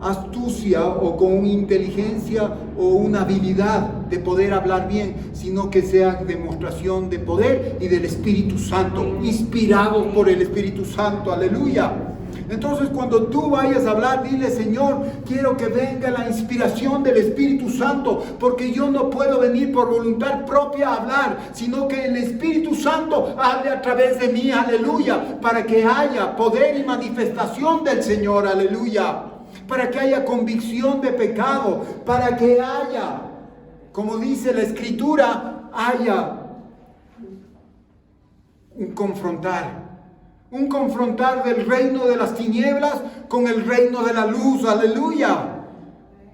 astucia o con una inteligencia o una habilidad de poder hablar bien, sino que sea demostración de poder y del Espíritu Santo, inspirados por el Espíritu Santo. Aleluya. Entonces, cuando tú vayas a hablar, dile, Señor, quiero que venga la inspiración del Espíritu Santo, porque yo no puedo venir por voluntad propia a hablar, sino que el Espíritu Santo hable a través de mí. Aleluya. Para que haya poder y manifestación del Señor. Aleluya. Para que haya convicción de pecado, para que haya, como dice la Escritura, haya un confrontar del reino de las tinieblas con el reino de la luz. Aleluya.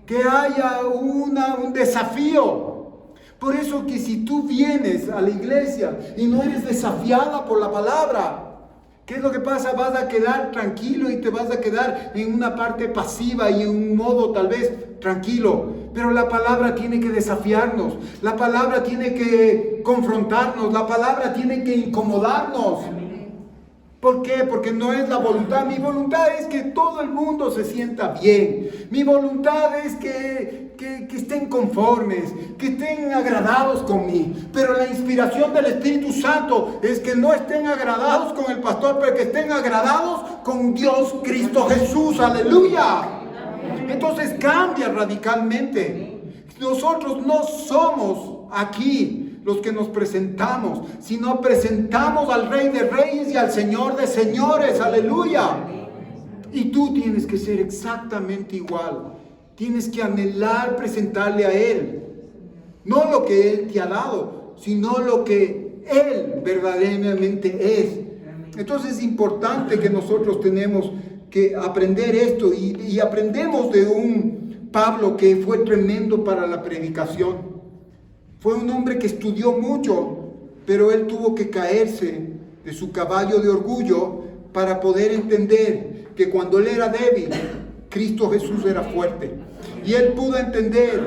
Que haya un desafío. Por eso que si tú vienes a la iglesia y no eres desafiada por la palabra, ¿qué es lo que pasa? Vas a quedar tranquilo y te vas a quedar en una parte pasiva y en un modo tal vez tranquilo. pero la palabra tiene que desafiarnos, la palabra tiene que confrontarnos, la palabra tiene que incomodarnos. ¿Por qué? Porque no es la voluntad. Mi voluntad es que todo el mundo se sienta bien. Mi voluntad es que estén conformes, que estén agradados con mí. Pero la inspiración del Espíritu Santo es que no estén agradados con el pastor, pero que estén agradados con Dios, Cristo Jesús. ¡Aleluya! Entonces cambia radicalmente. Nosotros no somos aquí los que nos presentamos, sino presentamos al Rey de Reyes y al Señor de Señores. ¡Aleluya! Y tú tienes que ser exactamente igual. Tienes que anhelar presentarle a Él, no lo que Él te ha dado, sino lo que Él verdaderamente es. Entonces es importante que nosotros tenemos que aprender esto, y aprendemos de un Pablo que fue tremendo para la predicación. Fue un hombre que estudió mucho, pero él tuvo que caerse de su caballo de orgullo para poder entender que cuando él era débil, Cristo Jesús era fuerte. Y él pudo entender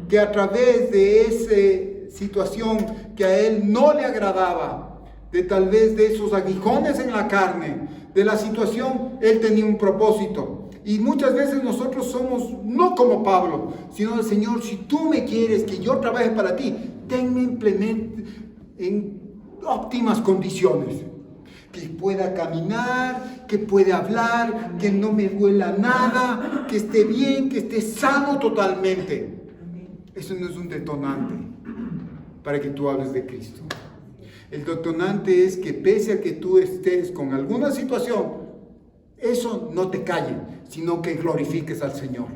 que a través de esa situación que a él no le agradaba, de tal vez de esos aguijones en la carne, de la situación, él tenía un propósito. Y muchas veces nosotros somos no como Pablo, sino el Señor, si tú me quieres que yo trabaje para ti, tenme en óptimas condiciones. Que pueda caminar, que pueda hablar, que no me duela nada, que esté bien, que esté sano totalmente. Eso no es un detonante para que tú hables de Cristo. El detonante es que pese a que tú estés con alguna situación, eso no te calle, sino que glorifiques al Señor.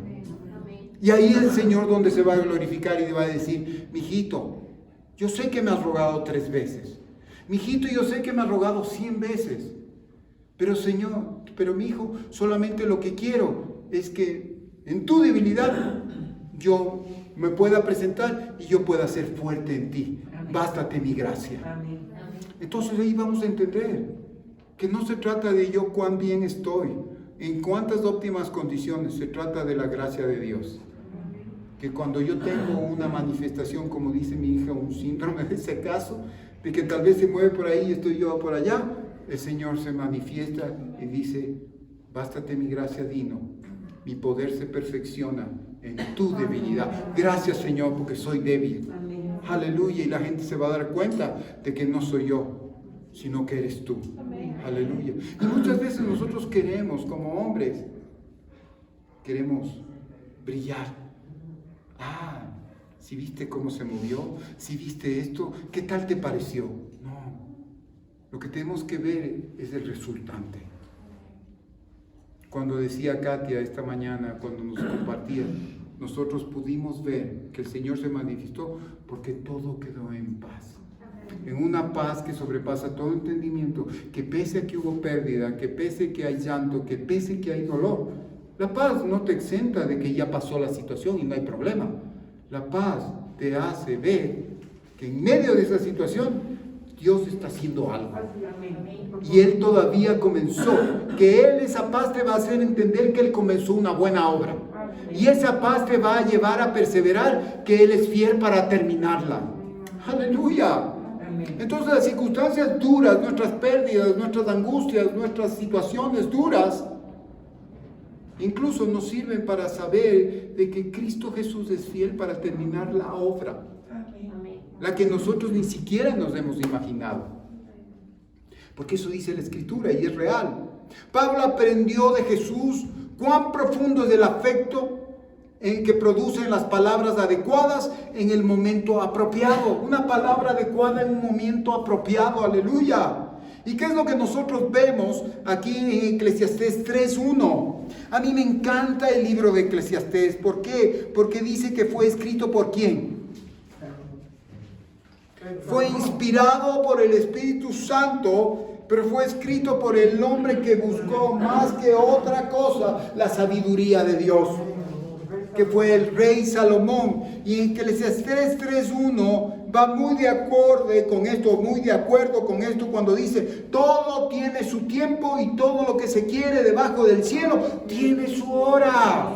Y ahí el Señor donde se va a glorificar y te va a decir: mijito, yo sé que me has rogado 3 veces. Mijito, yo sé que me has rogado 100 veces. Pero Señor, pero mi hijo, solamente lo que quiero es que en tu debilidad yo me pueda presentar y yo pueda ser fuerte en ti. Bástate mi gracia. Entonces ahí vamos a entender que no se trata de yo cuán bien estoy, en cuántas óptimas condiciones, se trata de la gracia de Dios. Que cuando yo tengo una manifestación, como dice mi hija, un síndrome de ese caso, de que tal vez se mueve por ahí y estoy yo por allá, el Señor se manifiesta y dice: bástate mi gracia, Dino, mi poder se perfecciona en tu debilidad. Gracias, Señor, porque soy débil. Amén. Aleluya. Y la gente se va a dar cuenta de que no soy yo, sino que eres tú. Amén. Aleluya. Y muchas veces nosotros queremos, como hombres, queremos brillar. Si viste cómo se movió, si viste esto, ¿qué tal te pareció? No. Lo que tenemos que ver es el resultante. Cuando decía Katia esta mañana, cuando nos compartía, nosotros pudimos ver que el Señor se manifestó porque todo quedó en paz. En una paz que sobrepasa todo entendimiento, que pese a que hubo pérdida, que pese a que hay llanto, que pese a que hay dolor, la paz no te exenta de que ya pasó la situación y no hay problema. La paz te hace ver que en medio de esa situación Dios está haciendo algo. Y Él todavía comenzó, que Él esa paz te va a hacer entender que Él comenzó una buena obra. Y esa paz te va a llevar a perseverar, que Él es fiel para terminarla. Aleluya. Entonces las circunstancias duras, nuestras pérdidas, nuestras angustias, nuestras situaciones duras, incluso nos sirven para saber de que Cristo Jesús es fiel para terminar la obra. La que nosotros ni siquiera nos hemos imaginado. Porque eso dice la Escritura y es real. Pablo aprendió de Jesús cuán profundo es el afecto en que producen las palabras adecuadas en el momento apropiado. Una palabra adecuada en un momento apropiado. Aleluya. ¿Y qué es lo que nosotros vemos aquí en Eclesiastés 3:1? A mí me encanta el libro de Eclesiastés. ¿Por qué? Porque dice que fue escrito ¿por quién? Fue inspirado por el Espíritu Santo, pero fue escrito por el hombre que buscó más que otra cosa la sabiduría de Dios, que fue el rey Salomón. Y en Eclesiastés 3:1 va muy de acuerdo con esto cuando dice: todo tiene su tiempo y todo lo que se quiere debajo del cielo tiene su hora.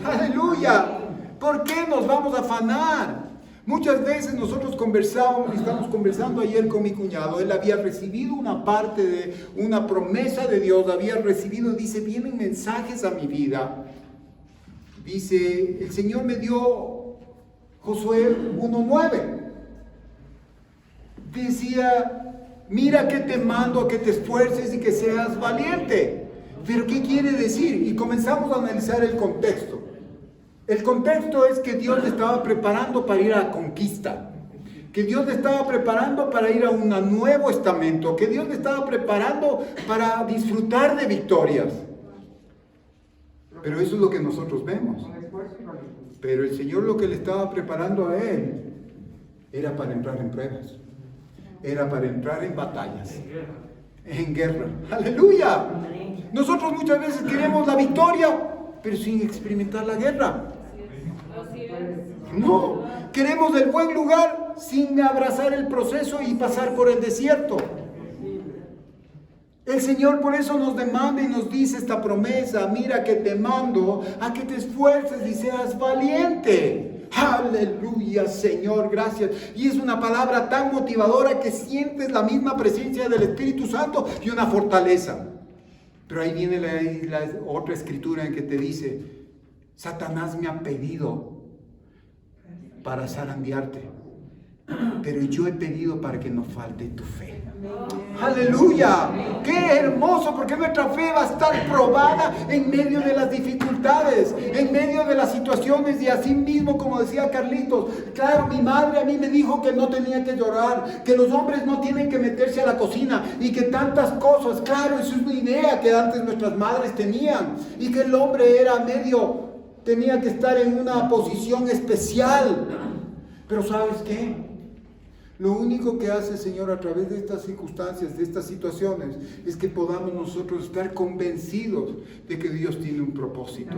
Aleluya. ¿Por qué nos vamos a afanar? Muchas veces nosotros conversábamos, y estamos conversando ayer con mi cuñado, él había recibido una parte de una promesa de Dios, había recibido, dice, vienen mensajes a mi vida. Dice, el Señor me dio Josué 1:9. Decía, mira que te mando a que te esfuerces y que seas valiente. ¿Pero qué quiere decir? Y comenzamos a analizar el contexto. El contexto es que Dios le estaba preparando para ir a la conquista, que Dios le estaba preparando para ir a un nuevo estamento, que Dios le estaba preparando para disfrutar de victorias. Pero eso es lo que nosotros vemos. Pero el Señor lo que le estaba preparando a él era para entrar en pruebas, era para entrar en batallas, en guerra. ¡Aleluya! Nosotros muchas veces queremos la victoria, pero sin experimentar la guerra. No, queremos el buen lugar sin abrazar el proceso y pasar por el desierto. El Señor por eso nos demanda y nos dice esta promesa, mira que te mando a que te esfuerces y seas valiente. Aleluya, Señor, gracias. Y es una palabra tan motivadora que sientes la misma presencia del Espíritu Santo y una fortaleza. Pero ahí viene la otra escritura en que te dice, Satanás me ha pedido para zarandearte, pero yo he pedido para que no falte tu fe. Aleluya, qué hermoso, porque nuestra fe va a estar probada en medio de las dificultades, en medio de las situaciones. Y así mismo, como decía Carlitos, claro, mi madre a mí me dijo que no tenía que llorar, que los hombres no tienen que meterse a la cocina y que tantas cosas. Claro, eso es una idea que antes nuestras madres tenían, y que el hombre era tenía que estar en una posición especial. Pero ¿sabes qué? Lo único que hace el Señor a través de estas circunstancias, de estas situaciones, es que podamos nosotros estar convencidos de que Dios tiene un propósito.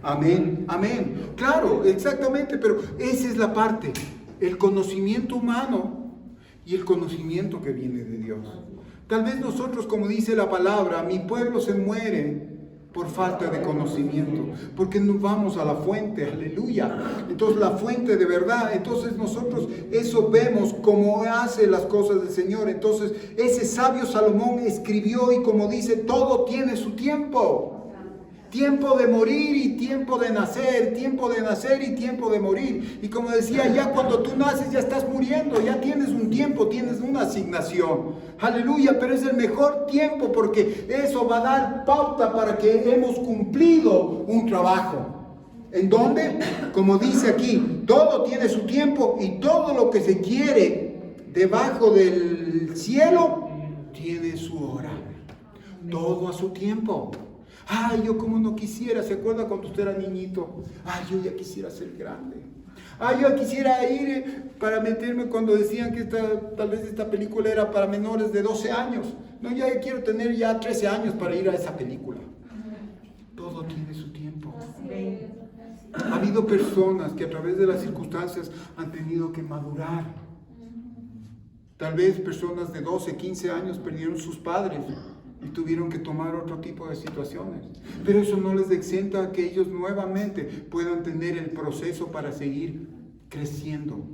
Amén, amén. Claro, exactamente, pero esa es la parte, el conocimiento humano y el conocimiento que viene de Dios. Tal vez nosotros, como dice la palabra, mi pueblo se muere por falta de conocimiento, porque no vamos a la fuente, aleluya. Entonces la fuente de verdad, entonces nosotros eso vemos cómo hace las cosas del Señor. Entonces ese sabio Salomón escribió, y como dice, todo tiene su tiempo. Tiempo de morir y tiempo de nacer, tiempo de nacer y tiempo de morir. Y como decía, ya cuando tú naces ya estás muriendo, ya tienes un tiempo, tienes una asignación. Aleluya, pero es el mejor tiempo porque eso va a dar pauta para que hemos cumplido un trabajo. ¿En dónde? Como dice aquí, todo tiene su tiempo y todo lo que se quiere debajo del cielo tiene su hora. Todo a su tiempo. Ay, yo como no quisiera, ¿se acuerda cuando usted era niñito? Ay, yo ya quisiera ser grande. Ay, yo quisiera ir para meterme cuando decían que tal vez esta película era para menores de 12 años. No, ya quiero tener ya 13 años para ir a esa película. Todo tiene su tiempo. Ha habido personas que a través de las circunstancias han tenido que madurar. Tal vez personas de 12, 15 años perdieron sus padres y tuvieron que tomar otro tipo de situaciones. Pero eso no les exenta a que ellos nuevamente puedan tener el proceso para seguir creciendo.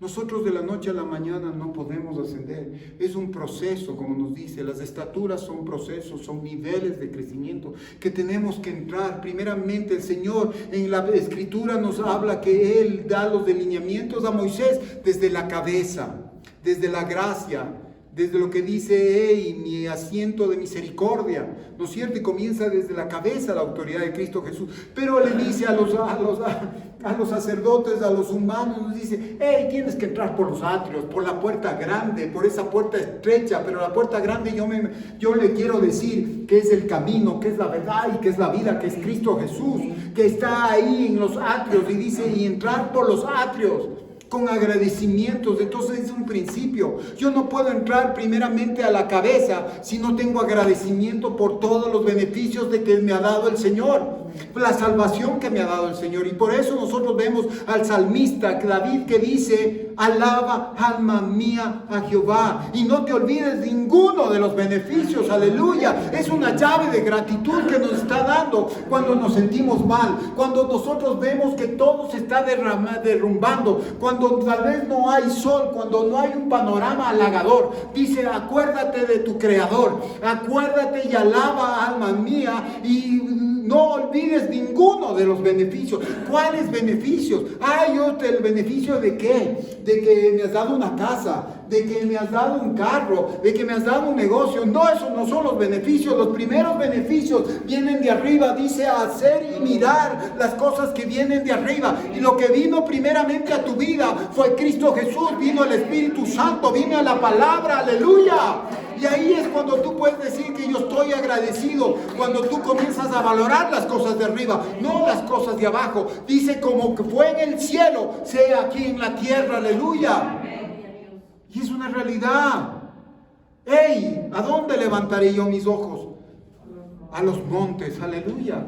Nosotros de la noche a la mañana no podemos ascender. Es un proceso, como nos dice. Las estaturas son procesos, son niveles de crecimiento que tenemos que entrar. Primeramente el Señor en la Escritura nos habla que Él da los delineamientos a Moisés desde la cabeza, desde la gracia, desde lo que dice, mi asiento de misericordia, ¿no es cierto? Y comienza desde la cabeza la autoridad de Cristo Jesús. Pero le dice a los sacerdotes, a los humanos, nos dice, tienes que entrar por los atrios, por la puerta grande, por esa puerta estrecha. Pero la puerta grande yo le quiero decir que es el camino, que es la verdad y que es la vida, que es Cristo Jesús, que está ahí en los atrios. Y dice, y entrar por los atrios con agradecimientos. Entonces es un principio. Yo no puedo entrar primeramente a la cabeza si no tengo agradecimiento por todos los beneficios de que me ha dado el Señor. la salvación que me ha dado el Señor. Y por eso nosotros vemos al salmista David que dice: alaba alma mía a Jehová y no te olvides ninguno de los beneficios. Aleluya. Es una llave de gratitud que nos está dando cuando nos sentimos mal, cuando nosotros vemos que todo se está derrumbando, cuando tal vez no hay sol, cuando no hay un panorama halagador. Dice: acuérdate de tu Creador, acuérdate y alaba alma mía y no olvides ninguno de los beneficios. ¿Cuáles beneficios? ¿El beneficio de qué? De que me has dado una casa, de que me has dado un carro, de que me has dado un negocio. No, esos no son los beneficios. Los primeros beneficios vienen de arriba. Dice: hacer y mirar las cosas que vienen de arriba. Y lo que vino primeramente a tu vida fue Cristo Jesús, vino el Espíritu Santo, vino la palabra. Aleluya. Y ahí es cuando tú puedes decir que yo estoy agradecido, cuando tú comienzas a valorar las cosas de arriba, no las cosas de abajo. Dice: como que fue en el cielo, sea aquí en la tierra. Aleluya. Y es una realidad. ¡Ey! ¿A dónde levantaré yo mis ojos? A los montes. Aleluya.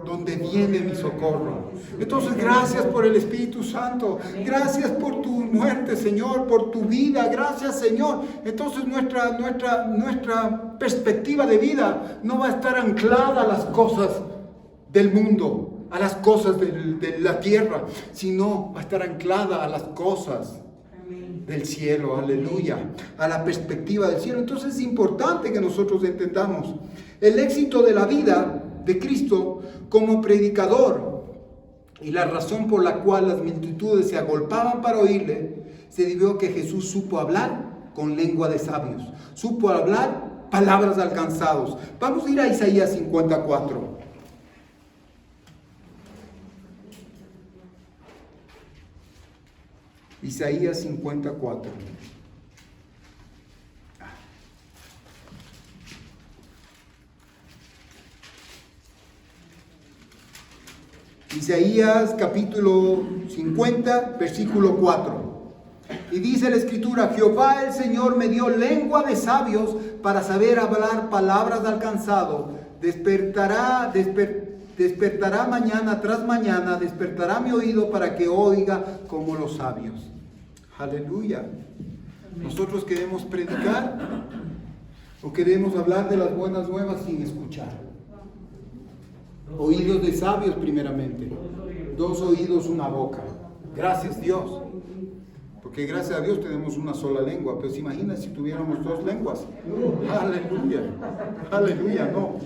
Donde viene mi socorro. Entonces, gracias por el Espíritu Santo. Gracias por tu muerte, Señor, por tu vida. Gracias, Señor. Entonces nuestra perspectiva de vida no va a estar anclada a las cosas del mundo, a las cosas de la tierra, sino va a estar anclada a las cosas del cielo. Aleluya. A la perspectiva del cielo. Entonces es importante que nosotros entendamos el éxito de la vida de Cristo como predicador, y la razón por la cual las multitudes se agolpaban para oírle se debió a que Jesús supo hablar con lengua de sabios, supo hablar palabras de alcanzados. Vamos a ir a Isaías 54. Isaías 54. Isaías capítulo 50, versículo 4. Y dice la Escritura: Jehová el Señor me dio lengua de sabios para saber hablar palabras de alcanzado. Despertará mañana tras mañana, despertará mi oído para que oiga como los sabios. Aleluya. Nosotros queremos predicar o queremos hablar de las buenas nuevas sin escuchar. Oídos de sabios primeramente. 2 oídos, una boca. Gracias, Dios. Porque gracias a Dios tenemos una sola lengua. Pero se imagina si tuviéramos 2 lenguas. Aleluya. Aleluya, no.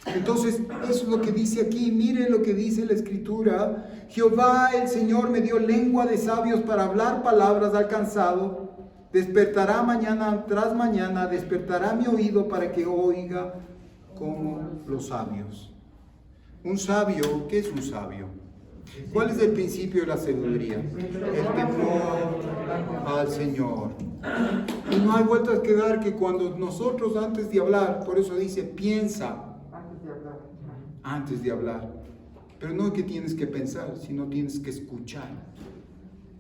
Entonces, eso es lo que dice aquí. Mire lo que dice la Escritura. Jehová el Señor me dio lengua de sabios para hablar palabras de alcanzado. Despertará mañana tras mañana, despertará mi oído para que oiga como los sabios. Un sabio, ¿qué es un sabio? ¿Cuál es el principio de la sabiduría? El temor al Señor. Y no hay vueltas que dar que cuando nosotros antes de hablar, por eso dice: piensa antes de hablar. Pero no es que tienes que pensar, sino tienes que escuchar.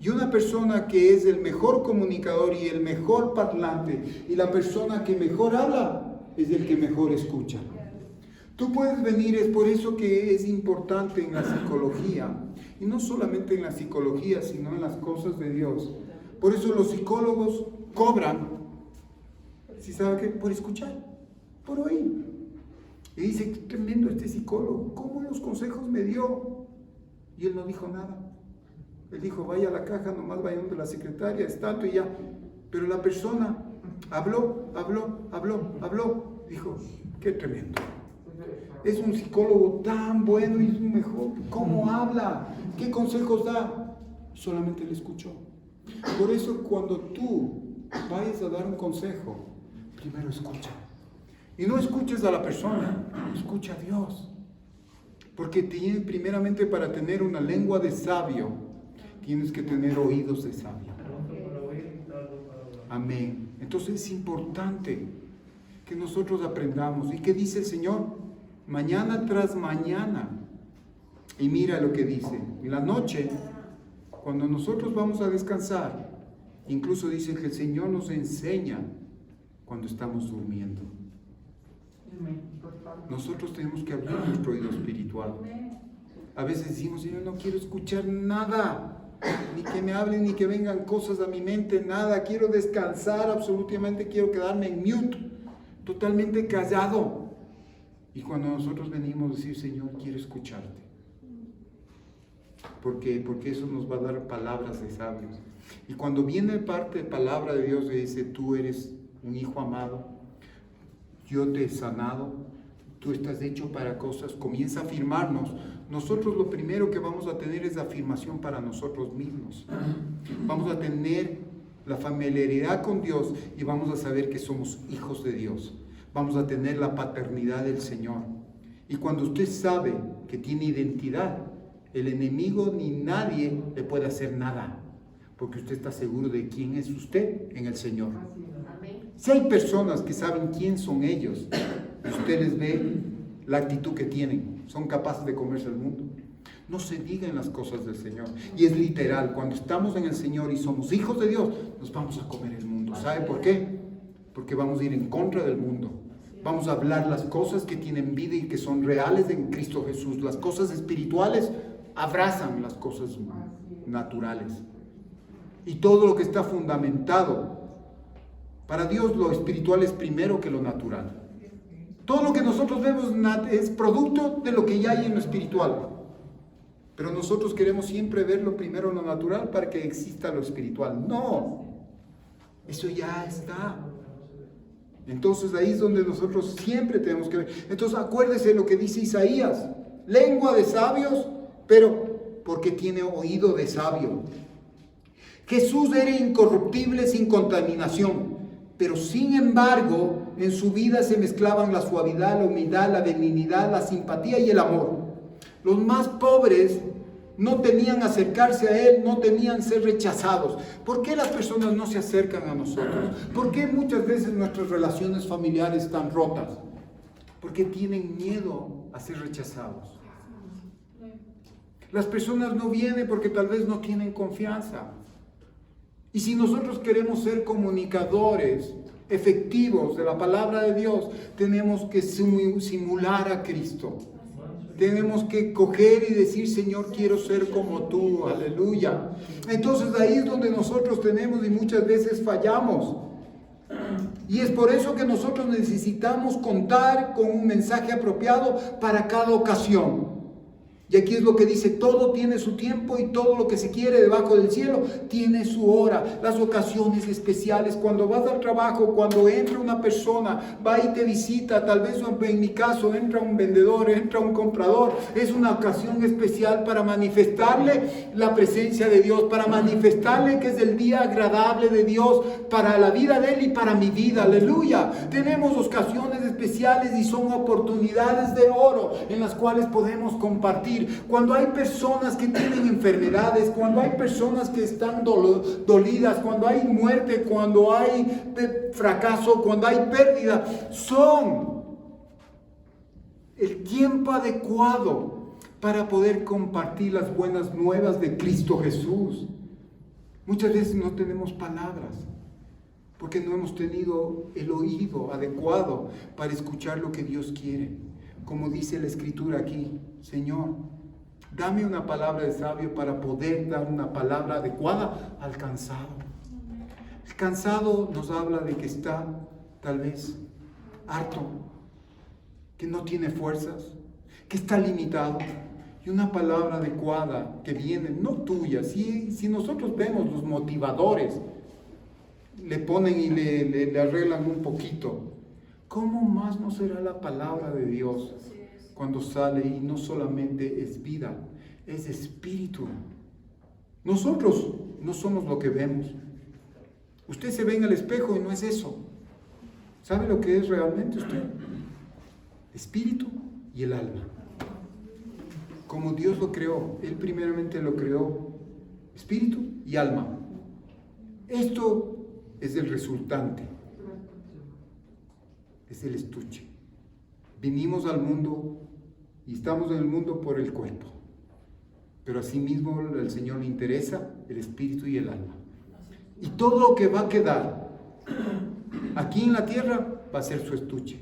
Y una persona que es el mejor comunicador y el mejor parlante y la persona que mejor habla es el que mejor escucha. Tú puedes venir, es por eso que es importante en la psicología, y no solamente en la psicología, sino en las cosas de Dios. Por eso los psicólogos cobran, ¿sí sabe qué? Por escuchar, por oír. Y dice: qué tremendo este psicólogo, ¿cómo los consejos me dio? Y él no dijo nada. Él dijo: vaya a la caja, nomás vaya donde la secretaria, es tanto y ya. Pero la persona habló. Dijo: qué tremendo. Es un psicólogo tan bueno y es un mejor. ¿Cómo habla? ¿Qué consejos da? Solamente le escuchó. Por eso cuando tú vayas a dar un consejo, primero escucha. Y no escuches a la persona, escucha a Dios. Porque primeramente para tener una lengua de sabio, tienes que tener oídos de sabio. Amén. Entonces es importante que nosotros aprendamos. ¿Y qué dice el Señor? Mañana tras mañana. Y mira lo que dice. En la noche, cuando nosotros vamos a descansar, incluso dice que el Señor nos enseña cuando estamos durmiendo. nosotros tenemos que abrir nuestro oído espiritual. A veces decimos, Señor, no quiero escuchar nada, ni que me hablen, ni que vengan cosas a mi mente, nada. Quiero descansar absolutamente, quiero quedarme en mute, totalmente callado. Y cuando nosotros venimos a decir, Señor, quiero escucharte. Porque eso nos va a dar palabras de sabios. Y cuando viene parte de palabra de Dios, dice, tú eres un hijo amado, yo te he sanado, tú estás hecho para cosas, comienza a afirmarnos. Nosotros lo primero que vamos a tener es afirmación para nosotros mismos. Vamos a tener la familiaridad con Dios y vamos a saber que somos hijos de Dios. Vamos a tener la paternidad del Señor. Y cuando usted sabe que tiene identidad, el enemigo ni nadie le puede hacer nada, porque usted está seguro de quién es usted en el Señor. Si hay personas que saben quién son ellos, y usted les ve la actitud que tienen, son capaces de comerse el mundo. No se digan las cosas del Señor. Y es literal, cuando estamos en el Señor y somos hijos de Dios, nos vamos a comer el mundo. ¿Sabe por qué? Porque vamos a ir en contra del mundo. Vamos a hablar las cosas que tienen vida y que son reales en Cristo Jesús. Las cosas espirituales abrazan las cosas naturales. Y todo lo que está fundamentado, para Dios lo espiritual es primero que lo natural. Todo lo que nosotros vemos es producto de lo que ya hay en lo espiritual. Pero nosotros queremos siempre verlo primero en lo natural para que exista lo espiritual. No, eso ya está. Entonces ahí es donde nosotros siempre tenemos que ver. Entonces acuérdese lo que dice Isaías. Lengua de sabios, pero porque tiene oído de sabio. Jesús era incorruptible sin contaminación, pero sin embargo en su vida se mezclaban la suavidad, la humildad, la benignidad, la simpatía y el amor. Los más pobres no temían acercarse a Él, no temían ser rechazados. ¿Por qué las personas no se acercan a nosotros? ¿Por qué muchas veces nuestras relaciones familiares están rotas? Porque tienen miedo a ser rechazados. Las personas no vienen porque tal vez no tienen confianza. Y si nosotros queremos ser comunicadores efectivos de la palabra de Dios, tenemos que simular a Cristo. Tenemos que coger y decir, Señor, quiero ser como tú, aleluya. Entonces ahí es donde nosotros tenemos y muchas veces fallamos. Y es por eso que nosotros necesitamos contar con un mensaje apropiado para cada ocasión. Y aquí es lo que dice, todo tiene su tiempo y todo lo que se quiere debajo del cielo tiene su hora. Las ocasiones especiales, cuando vas al trabajo, cuando entra una persona, va y te visita, tal vez en mi caso entra un vendedor, entra un comprador, es una ocasión especial para manifestarle la presencia de Dios, para manifestarle que es el día agradable de Dios para la vida de Él y para mi vida, aleluya. Tenemos ocasiones especiales y son oportunidades de oro en las cuales podemos compartir. Cuando hay personas que tienen enfermedades, cuando hay personas que están dolidas, cuando hay muerte, cuando hay fracaso, cuando hay pérdida, son el tiempo adecuado para poder compartir las buenas nuevas de Cristo Jesús. Muchas veces no tenemos palabras porque no hemos tenido el oído adecuado para escuchar lo que Dios quiere. Como dice la Escritura aquí, Señor, dame una palabra de sabio para poder dar una palabra adecuada al cansado. El cansado nos habla de que está tal vez harto, que no tiene fuerzas, que está limitado. Y una palabra adecuada que viene, no tuya, si nosotros vemos los motivadores, le ponen y le arreglan un poquito, ¿cómo más no será la palabra de Dios cuando sale y no solamente es vida, es espíritu? Nosotros no somos lo que vemos. Usted se ve en el espejo y no es eso. ¿Sabe lo que es realmente usted? Espíritu y el alma. Como Dios lo creó, Él primeramente lo creó espíritu y alma. Esto es el resultante. Es el estuche. Vinimos al mundo y estamos en el mundo por el cuerpo. Pero asimismo al Señor le interesa el espíritu y el alma. Y todo lo que va a quedar aquí en la tierra va a ser su estuche.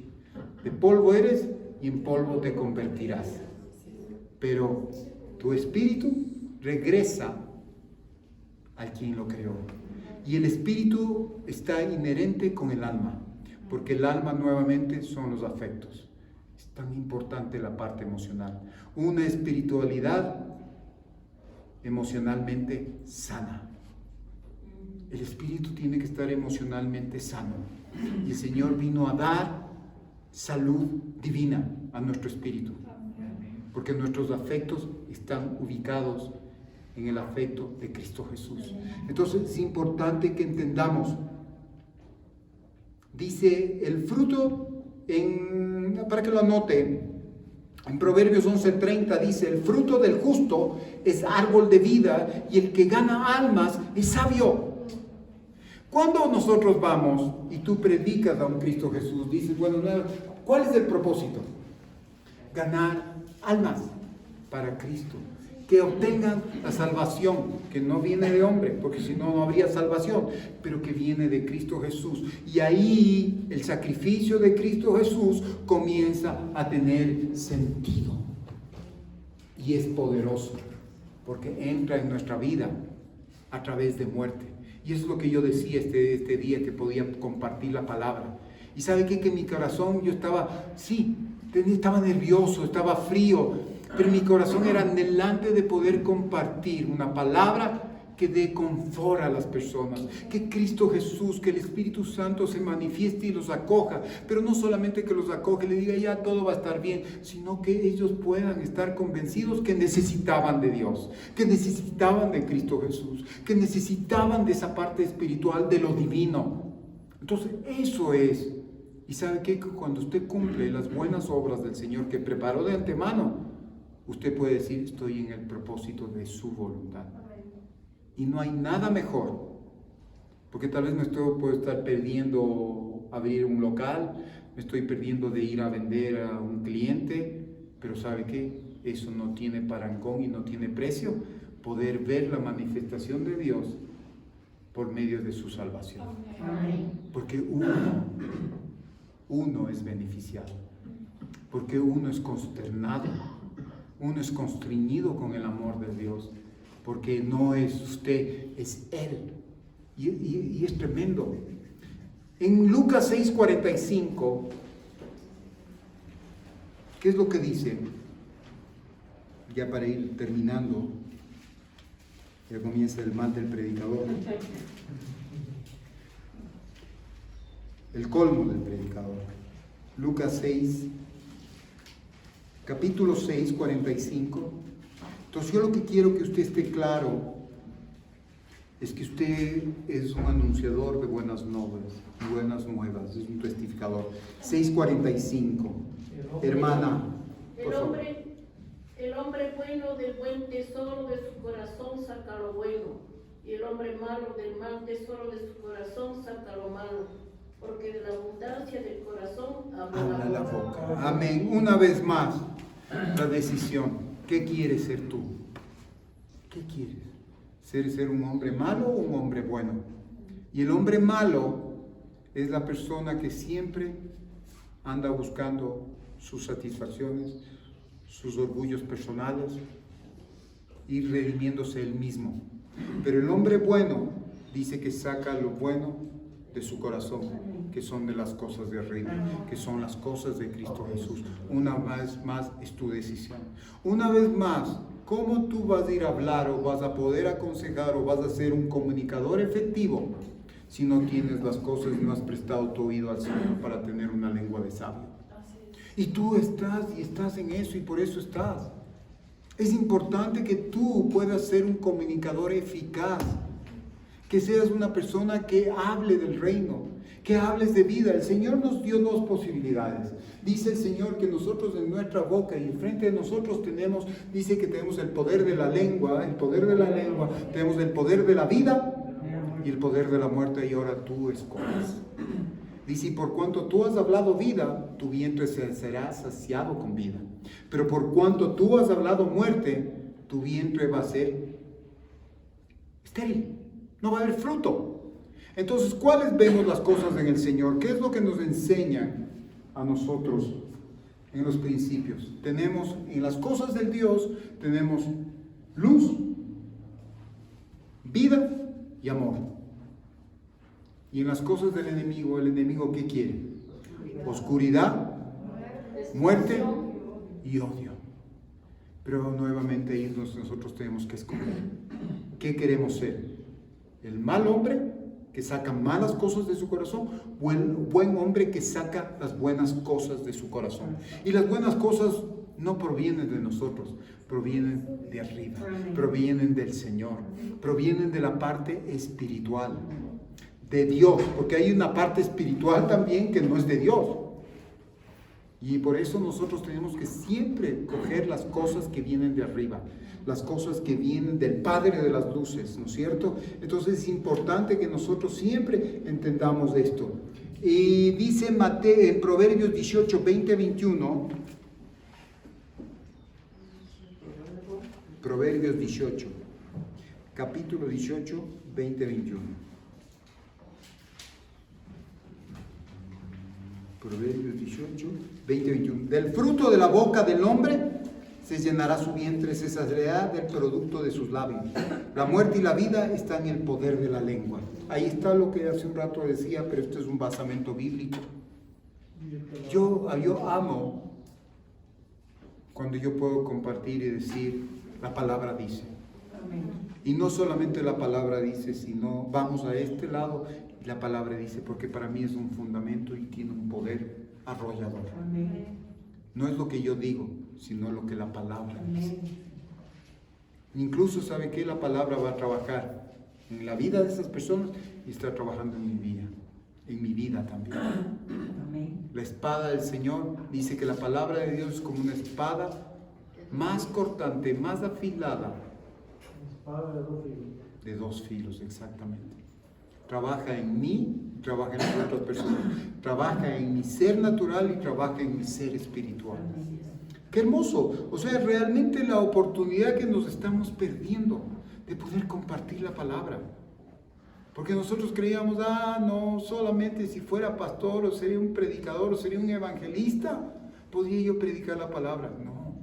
De polvo eres y en polvo te convertirás. Pero tu espíritu regresa al quien lo creó. Y el espíritu está inherente con el alma, porque el alma nuevamente son los afectos. Es tan importante la parte emocional. Una espiritualidad emocionalmente sana. El espíritu tiene que estar emocionalmente sano. Y el Señor vino a dar salud divina a nuestro espíritu. Porque nuestros afectos están ubicados en el afecto de Cristo Jesús. Entonces es importante que entendamos. Dice el fruto, para que lo anote, en Proverbios 11:30 dice: el fruto del justo es árbol de vida y el que gana almas es sabio. Cuando nosotros vamos y tú predicas a un Cristo Jesús, dices, bueno, ¿cuál es el propósito? Ganar almas para Cristo, que obtengan la salvación, que no viene de hombre, porque si no, no habría salvación, pero que viene de Cristo Jesús. Y ahí el sacrificio de Cristo Jesús comienza a tener sentido. Y es poderoso, porque entra en nuestra vida a través de muerte. Y eso es lo que yo decía este día que podía compartir la palabra. Y ¿sabe qué? Que en mi corazón yo estaba, estaba nervioso, estaba frío, pero mi corazón era anhelante de poder compartir una palabra que dé confort a las personas, que Cristo Jesús, que el Espíritu Santo se manifieste y los acoja, pero no solamente que los acoja y le diga ya todo va a estar bien, sino que ellos puedan estar convencidos que necesitaban de Dios, que necesitaban de Cristo Jesús, que necesitaban de esa parte espiritual de lo divino. Entonces eso es. Y ¿sabe qué? Que cuando usted cumple las buenas obras del Señor que preparó de antemano, usted puede decir, estoy en el propósito de su voluntad. Y no hay nada mejor, porque tal vez puedo estar perdiendo abrir un local, me estoy perdiendo de ir a vender a un cliente, pero ¿sabe qué? Eso no tiene parangón y no tiene precio, poder ver la manifestación de Dios por medio de su salvación. Porque uno es beneficiado, porque uno es consternado, uno es constreñido con el amor de Dios, porque no es usted, es Él. Y es tremendo. En Lucas 6:45, ¿qué es lo que dice? Ya para ir terminando, ya comienza el mal del predicador. El colmo del predicador. Lucas 6, capítulo 6, 45. Entonces yo lo que quiero que usted esté claro es que usted es un anunciador de buenas nuevas, es un testificador. 6:45. Hermana, el hombre bueno del buen tesoro de su corazón saca lo bueno, y el hombre malo del mal tesoro de su corazón saca lo malo, porque de la abundancia del corazón habla la boca. Amén. Una vez más, la decisión. ¿Qué quieres ser tú? ¿Qué quieres? ¿Ser un hombre malo o un hombre bueno? Y el hombre malo es la persona que siempre anda buscando sus satisfacciones, sus orgullos personales y redimiéndose él mismo. Pero el hombre bueno dice que saca lo bueno de su corazón, que son de las cosas de arriba, que son las cosas de Cristo Jesús. Una vez más es tu decisión. Una vez más, ¿cómo tú vas a ir a hablar o vas a poder aconsejar o vas a ser un comunicador efectivo si no tienes las cosas y no has prestado tu oído al Señor para tener una lengua de sabio? Y tú estás en eso y por eso estás. Es importante que tú puedas ser un comunicador eficaz, que seas una persona que hable del reino, que hables de vida. El Señor nos dio dos posibilidades. Dice el Señor que nosotros en nuestra boca y enfrente de nosotros dice que tenemos el poder de la lengua, tenemos el poder de la vida y el poder de la muerte, y ahora tú escoges. Dice, y por cuanto tú has hablado vida, tu vientre será saciado con vida. Pero por cuanto tú has hablado muerte, tu vientre va a ser estéril. No va a haber fruto. Entonces, ¿cuáles vemos las cosas en el Señor? ¿Qué es lo que nos enseña a nosotros en los principios. Tenemos en las cosas del Dios, tenemos luz, vida y amor. Y en las cosas del enemigo, ¿el enemigo qué quiere? Oscuridad, muerte y odio. Pero nuevamente ahí nosotros tenemos que escoger. ¿Qué queremos ser? ¿El mal hombre que saca malas cosas de su corazón o el buen hombre que saca las buenas cosas de su corazón? Y las buenas cosas no provienen de nosotros, provienen de arriba, provienen del Señor, provienen de la parte espiritual, de Dios, porque hay una parte espiritual también que no es de Dios. Y por eso nosotros tenemos que siempre coger las cosas que vienen de arriba, las cosas que vienen del Padre de las luces, ¿no es cierto? Entonces es importante que nosotros siempre entendamos esto. Y dice en Proverbios 18, 20, 21, Proverbios 18, capítulo 18, 20, 21. Proverbios 18, 20, 21. Del fruto de la boca del hombre se llenará su vientre, se saciará del producto de sus labios. La muerte y la vida están en el poder de la lengua. Ahí está lo que hace un rato decía, pero esto es un basamento bíblico. Yo amo cuando yo puedo compartir y decir, la palabra dice. Y no solamente la palabra dice, sino vamos a este lado y la palabra dice, porque para mí es un fundamento y tiene un poder arrollador. No es lo que yo digo, sino lo que la palabra dice. Incluso, ¿sabe qué? La palabra va a trabajar en la vida de esas personas y está trabajando en mi vida también. La espada del Señor dice que la palabra de Dios es como una espada más cortante, más afilada. De dos filos, exactamente. Trabaja en mí, trabaja en las otras personas, trabaja en mi ser natural y trabaja en mi ser espiritual. ¡Qué hermoso! O sea, realmente la oportunidad que nos estamos perdiendo de poder compartir la palabra. Porque nosotros creíamos, no, solamente si fuera pastor o sería un predicador o sería un evangelista, podría yo predicar la palabra. No,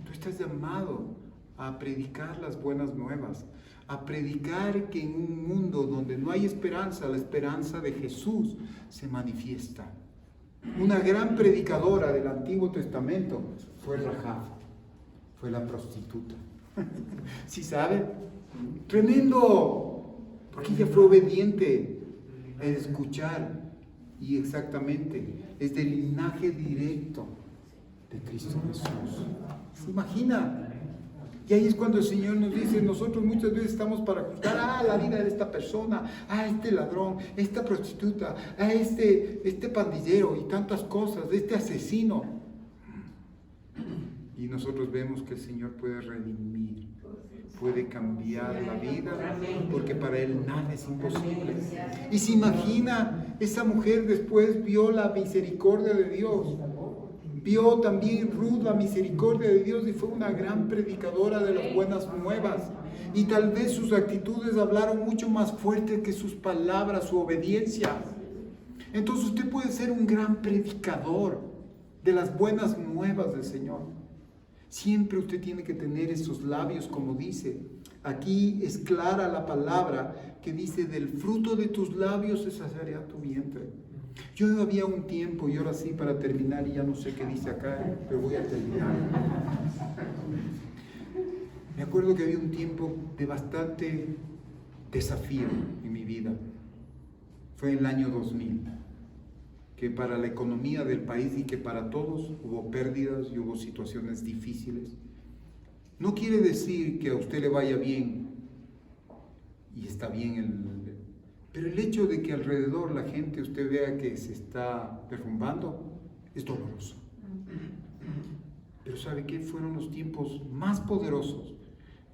tú estás llamado a predicar las buenas nuevas, a predicar que en un mundo donde no hay esperanza, la esperanza de Jesús se manifiesta. Una gran predicadora del Antiguo Testamento fue Rahab, fue la prostituta. ¿Sí sabe? Tremendo, porque ella fue obediente en escuchar y exactamente es del linaje directo de Cristo Jesús. ¿Se imagina? Y ahí es cuando el Señor nos dice, nosotros muchas veces estamos para juzgar la vida de esta persona, este ladrón, esta prostituta, este pandillero y tantas cosas, este asesino. Y nosotros vemos que el Señor puede redimir, puede cambiar la vida, porque para Él nada es imposible. Y se imagina, esa mujer después vio la misericordia de Dios. Vio también Ruth la misericordia de Dios y fue una gran predicadora de las buenas nuevas. Y tal vez sus actitudes hablaron mucho más fuerte que sus palabras, su obediencia. Entonces usted puede ser un gran predicador de las buenas nuevas del Señor. Siempre usted tiene que tener esos labios, como dice. Aquí es clara la palabra que dice, del fruto de tus labios se saciará tu vientre. Yo había un tiempo, y ahora sí para terminar, y ya no sé qué dice acá, pero voy a terminar. Me acuerdo que había un tiempo de bastante desafío en mi vida. Fue el año 2000, que para la economía del país y que para todos hubo pérdidas y hubo situaciones difíciles. No quiere decir que a usted le vaya bien, y está bien pero el hecho de que alrededor la gente usted vea que se está derrumbando es doloroso. Pero ¿sabe qué? Fueron los tiempos más poderosos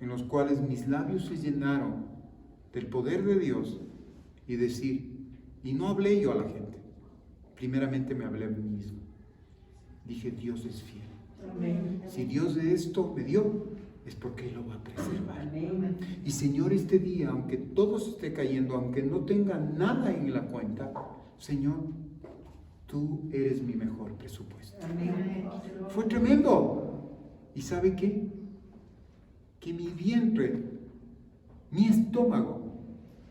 en los cuales mis labios se llenaron del poder de Dios y decir, y no hablé yo a la gente, primeramente me hablé a mí mismo. Dije, Dios es fiel. Amén. Si Dios de esto me dio, es porque Él lo va a preservar. Amén. Y Señor, este día, aunque todo se esté cayendo, aunque no tenga nada en la cuenta, Señor, tú eres mi mejor presupuesto. Amén. Fue tremendo. ¿Y sabe qué? Que mi vientre, mi estómago,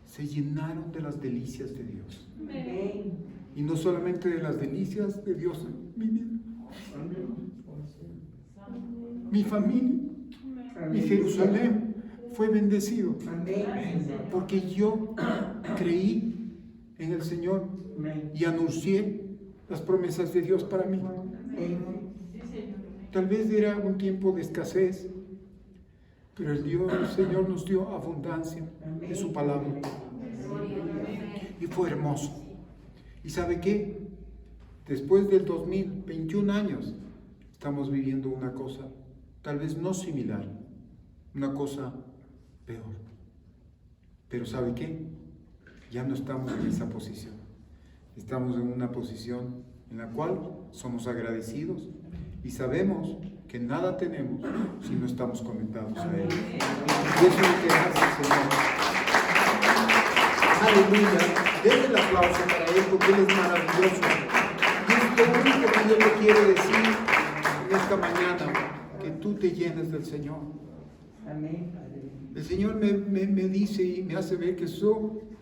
se llenaron de las delicias de Dios. Amén. Y no solamente de las delicias de Dios en mi vida. Mi familia, mi Jerusalén fue bendecido. Amén. Porque yo creí en el Señor y anuncié las promesas de Dios para mí. Tal vez era un tiempo de escasez, pero el Señor nos dio abundancia de su palabra. Y fue hermoso. ¿Y sabe qué? Después del 2021 años, estamos viviendo una cosa, tal vez no similar, una cosa peor. Pero ¿sabe qué? Ya no estamos en esa posición. Estamos en una posición en la cual somos agradecidos y sabemos que nada tenemos si no estamos conectados a Él. Y eso es lo que hace el Señor. Aleluya. Denle el aplauso para Él porque Él es maravilloso. Y es lo único que yo le quiero decir en esta mañana, que tú te llenes del Señor. Amén. El Señor me dice y me hace ver que son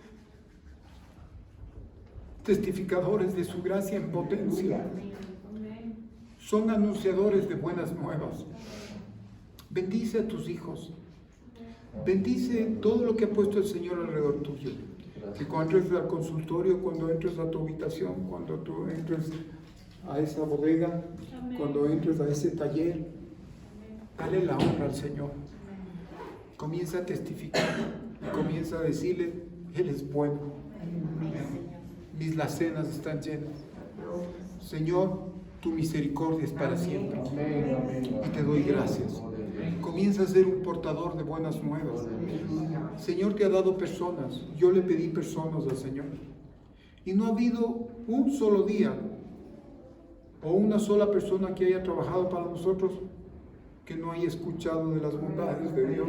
testificadores de su gracia en potencia. Son anunciadores de buenas nuevas. Bendice a tus hijos. Bendice todo lo que ha puesto el Señor alrededor tuyo. Que cuando entres al consultorio, cuando entres a tu habitación, cuando tú entres a esa bodega, cuando entres a ese taller, dale la honra al Señor. Comienza a testificar y comienza a decirle, Él es bueno. Mis lacenas están llenas. Señor, tu misericordia es para siempre. Y te doy gracias. Comienza a ser un portador de buenas nuevas. Señor te ha dado personas. Yo le pedí personas al Señor. Y no ha habido un solo día o una sola persona que haya trabajado para nosotros que no haya escuchado de las bondades de Dios.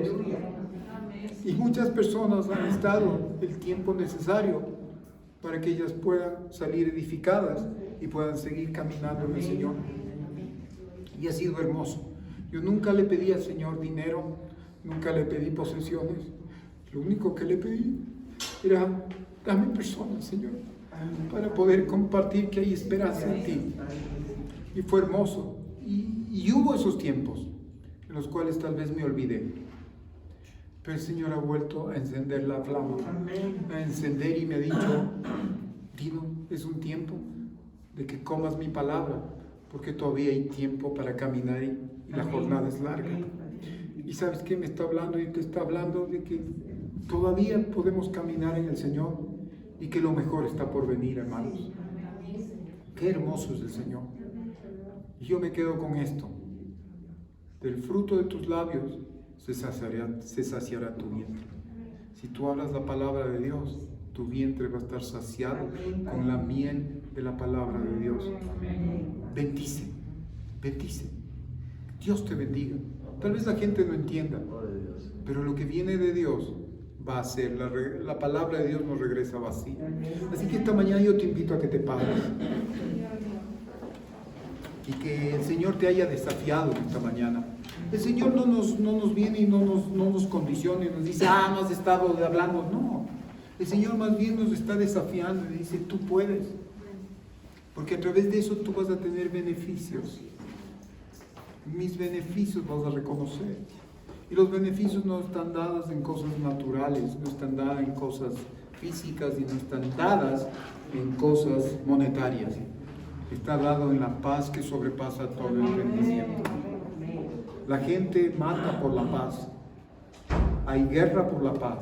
Y muchas personas han estado el tiempo necesario para que ellas puedan salir edificadas y puedan seguir caminando en el Señor. Y ha sido hermoso. Yo nunca le pedí al Señor dinero, nunca le pedí posesiones. Lo único que le pedí era, dame personas, Señor, para poder compartir que hay esperanza en ti. Y fue hermoso. Y hubo esos tiempos en los cuales tal vez me olvidé. Pero el Señor ha vuelto a encender la flama, a encender y me ha dicho, Dino, es un tiempo de que comas mi palabra, porque todavía hay tiempo para caminar y la jornada es larga. Y ¿sabes qué? Me está hablando y te está hablando de que todavía podemos caminar en el Señor y que lo mejor está por venir, hermanos. Qué hermoso es el Señor. Y yo me quedo con esto. Del fruto de tus labios se saciará tu vientre. Si tú hablas la palabra de Dios, tu vientre va a estar saciado con la miel de la palabra de Dios. Bendice, bendice. Dios te bendiga. Tal vez la gente no entienda, pero lo que viene de Dios va a ser, la palabra de Dios no regresa vacía. Así que esta mañana yo te invito a que te pares. Y que el Señor te haya desafiado esta mañana. El Señor no nos viene y no nos condiciona y nos dice, no has estado hablando. No, el Señor más bien nos está desafiando y dice, tú puedes. Porque a través de eso tú vas a tener beneficios. Mis beneficios vas a reconocer. Y los beneficios no están dados en cosas naturales, no están dadas en cosas físicas y no están dadas en cosas monetarias. Está dado en la paz que sobrepasa todo el entendimiento. La gente mata por la paz. Hay guerra por la paz.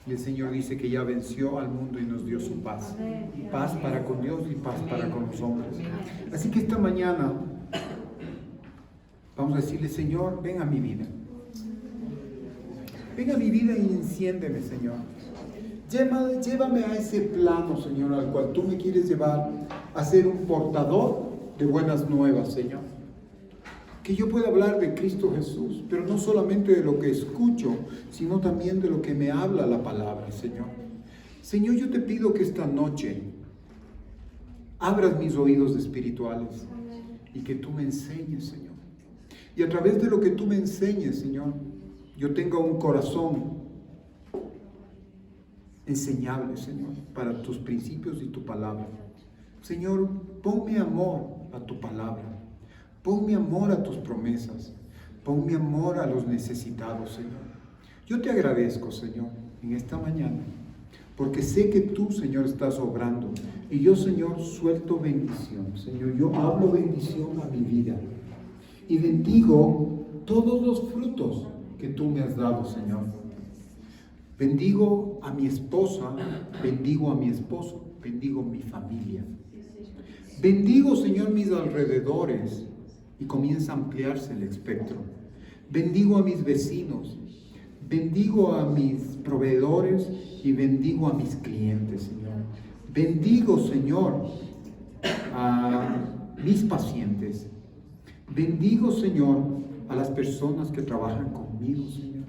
Y el Señor dice que ya venció al mundo y nos dio su paz. Paz para con Dios y paz para con los hombres. Así que esta mañana vamos a decirle, Señor, ven a mi vida. Ven a mi vida y enciéndeme, Señor. Llévame a ese plano, Señor, al cual tú me quieres llevar a ser un portador de buenas nuevas, Señor. Que yo pueda hablar de Cristo Jesús, pero no solamente de lo que escucho, sino también de lo que me habla la palabra, Señor. Señor, yo te pido que esta noche abras mis oídos espirituales y que tú me enseñes, Señor. Y a través de lo que tú me enseñes, Señor, yo tenga un corazón enseñable, Señor, para tus principios y tu palabra. Señor, pon mi amor a tu palabra, pon mi amor a tus promesas, pon mi amor a los necesitados, Señor. Yo te agradezco, Señor, en esta mañana, porque sé que tú, Señor, estás obrando. Y yo, Señor, suelto bendición. Señor, yo hablo bendición a mi vida. Y bendigo todos los frutos que tú me has dado, Señor. Bendigo a mi esposa, bendigo a mi esposo, bendigo mi familia. Bendigo, Señor, mis alrededores. Y comienza a ampliarse el espectro. Bendigo a mis vecinos. Bendigo a mis proveedores y bendigo a mis clientes, Señor. Bendigo, Señor, a mis pacientes. Bendigo, Señor, a las personas que trabajan conmigo, Señor.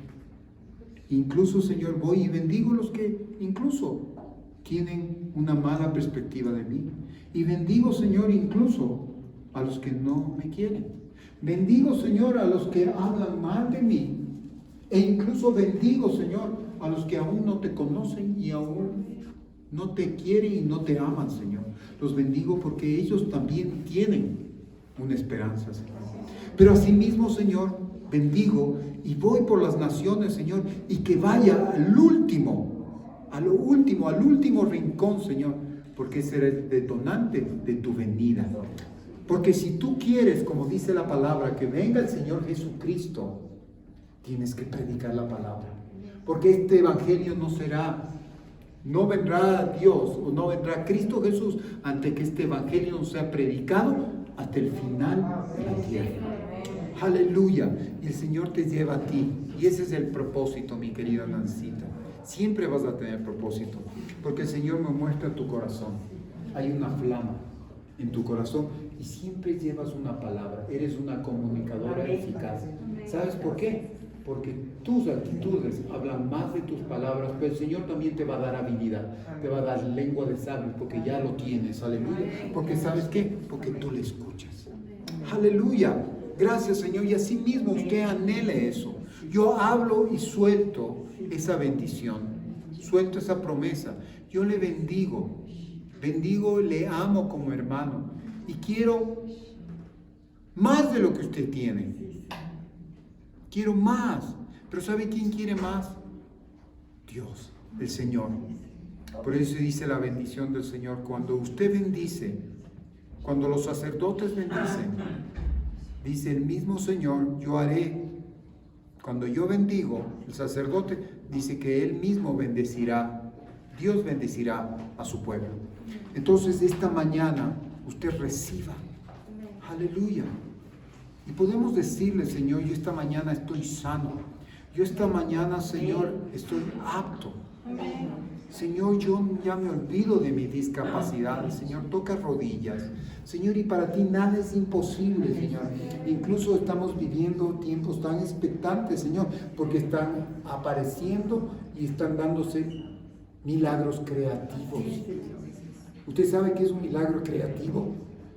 Incluso, Señor, voy y bendigo a los que incluso tienen una mala perspectiva de mí. Y bendigo, Señor, incluso a los que no me quieren. Bendigo, Señor, a los que hablan mal de mí. E incluso bendigo, Señor, a los que aún no te conocen y aún no te quieren y no te aman, Señor. Los bendigo porque ellos también tienen una esperanza, Señor. Pero asimismo, Señor, bendigo y voy por las naciones, Señor, y que vaya al último rincón, Señor, porque ese era el detonante de tu venida. Porque si tú quieres, como dice la palabra, que venga el Señor Jesucristo, tienes que predicar la palabra. Porque este evangelio no vendrá Dios o no vendrá Cristo Jesús ante que este evangelio no sea predicado hasta el final de la tierra. Aleluya. Y el Señor te lleva a ti. Y ese es el propósito, mi querida Nancita. Siempre vas a tener propósito. Porque el Señor me muestra tu corazón. Hay una flama en tu corazón y siempre llevas una palabra. Eres una comunicadora eficaz. ¿Sabes por qué? Porque tus actitudes hablan más de tus palabras, pero el Señor también te va a dar habilidad, te va a dar lengua de sabios, porque ya lo tienes, aleluya. Porque ¿sabes qué? Porque tú le escuchas. Aleluya. Gracias, Señor. Y así mismo usted anhele eso. Yo hablo y suelto esa bendición, suelto esa promesa. Yo le bendigo, le amo como hermano y quiero más de lo que usted tiene. Quiero más. Pero ¿sabe quién quiere más? Dios, el Señor. Por eso dice la bendición del Señor. Cuando usted bendice, cuando los sacerdotes bendicen, dice el mismo Señor, yo haré. Cuando yo bendigo, el sacerdote dice que él mismo bendecirá. Dios bendecirá a su pueblo. Entonces esta mañana usted reciba. Aleluya. Y podemos decirle, Señor, yo esta mañana estoy sano. Yo esta mañana, Señor, estoy apto. Señor, yo ya me olvido de mi discapacidad. Señor, toca rodillas. Señor, y para ti nada es imposible, Señor. Incluso estamos viviendo tiempos tan expectantes, Señor, porque están apareciendo y están dándose milagros creativos. ¿Usted sabe qué es un milagro creativo?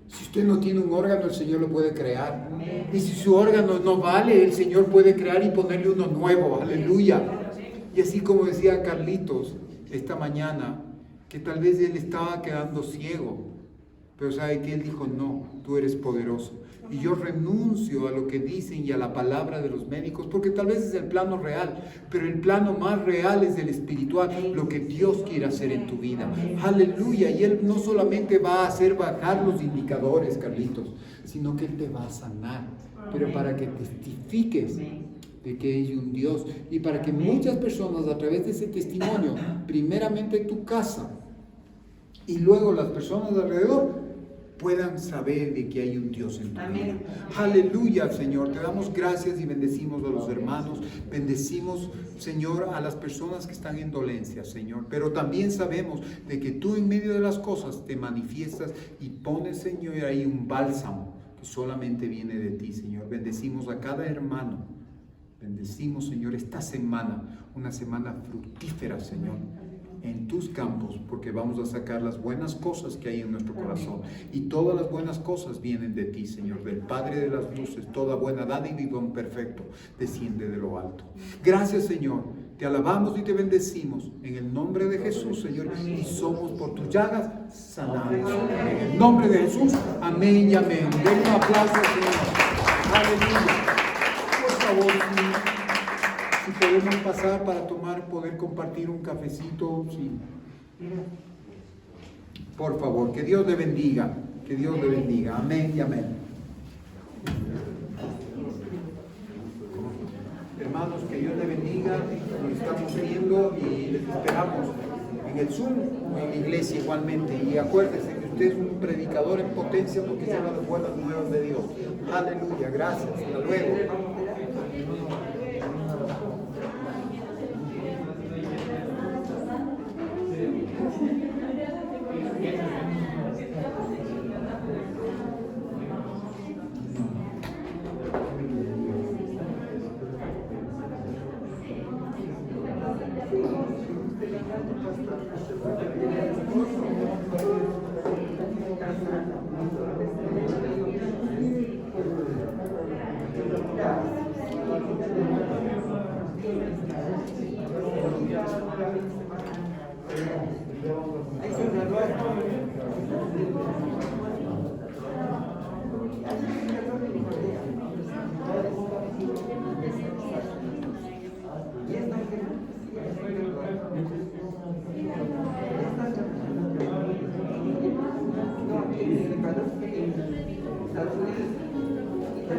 Si usted no tiene un órgano, el Señor lo puede crear. Y si su órgano no vale, el Señor puede crear y ponerle uno nuevo. Aleluya. Y así como decía Carlitos esta mañana, que tal vez él estaba quedando ciego, pero sabe que él dijo, no, tú eres poderoso. Y yo renuncio a lo que dicen y a la palabra de los médicos, porque tal vez es el plano real, pero el plano más real es el espiritual, lo que Dios quiere hacer en tu vida. Aleluya. Y Él no solamente va a hacer bajar los indicadores, Carlitos, sino que Él te va a sanar, pero para que testifiques de que hay un Dios y para que muchas personas a través de ese testimonio, primeramente tu casa y luego las personas de alrededor, puedan saber de que hay un Dios en tu vida. Aleluya, Señor. Te damos gracias y bendecimos a los hermanos. Bendecimos, Señor, a las personas que están en dolencia, Señor. Pero también sabemos de que tú en medio de las cosas te manifiestas y pones, Señor, ahí un bálsamo que solamente viene de ti, Señor. Bendecimos a cada hermano. Bendecimos, Señor, esta semana, una semana fructífera, Señor. en tus campos, porque vamos a sacar las buenas cosas que hay en nuestro corazón. Y todas las buenas cosas vienen de ti, Señor, del Padre de las luces. Toda buena dádiva y don perfecto desciende de lo alto. Gracias, Señor. Te alabamos y te bendecimos en el nombre de Jesús, Señor, y somos por tus llagas sanados. En el nombre de Jesús, amén y amén. Den un aplauso, Señor. Aleluya. Por favor, si podemos pasar para poder compartir un cafecito, sí. Por favor, que Dios le bendiga, que Dios le bendiga. Amén y amén. Hermanos, que Dios le bendiga. Nos estamos viendo y les esperamos en el Zoom o en la iglesia igualmente. Y acuérdense que usted es un predicador en potencia porque lleva las buenas nuevas de Dios. Aleluya, gracias. Hasta luego.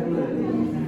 Gracias.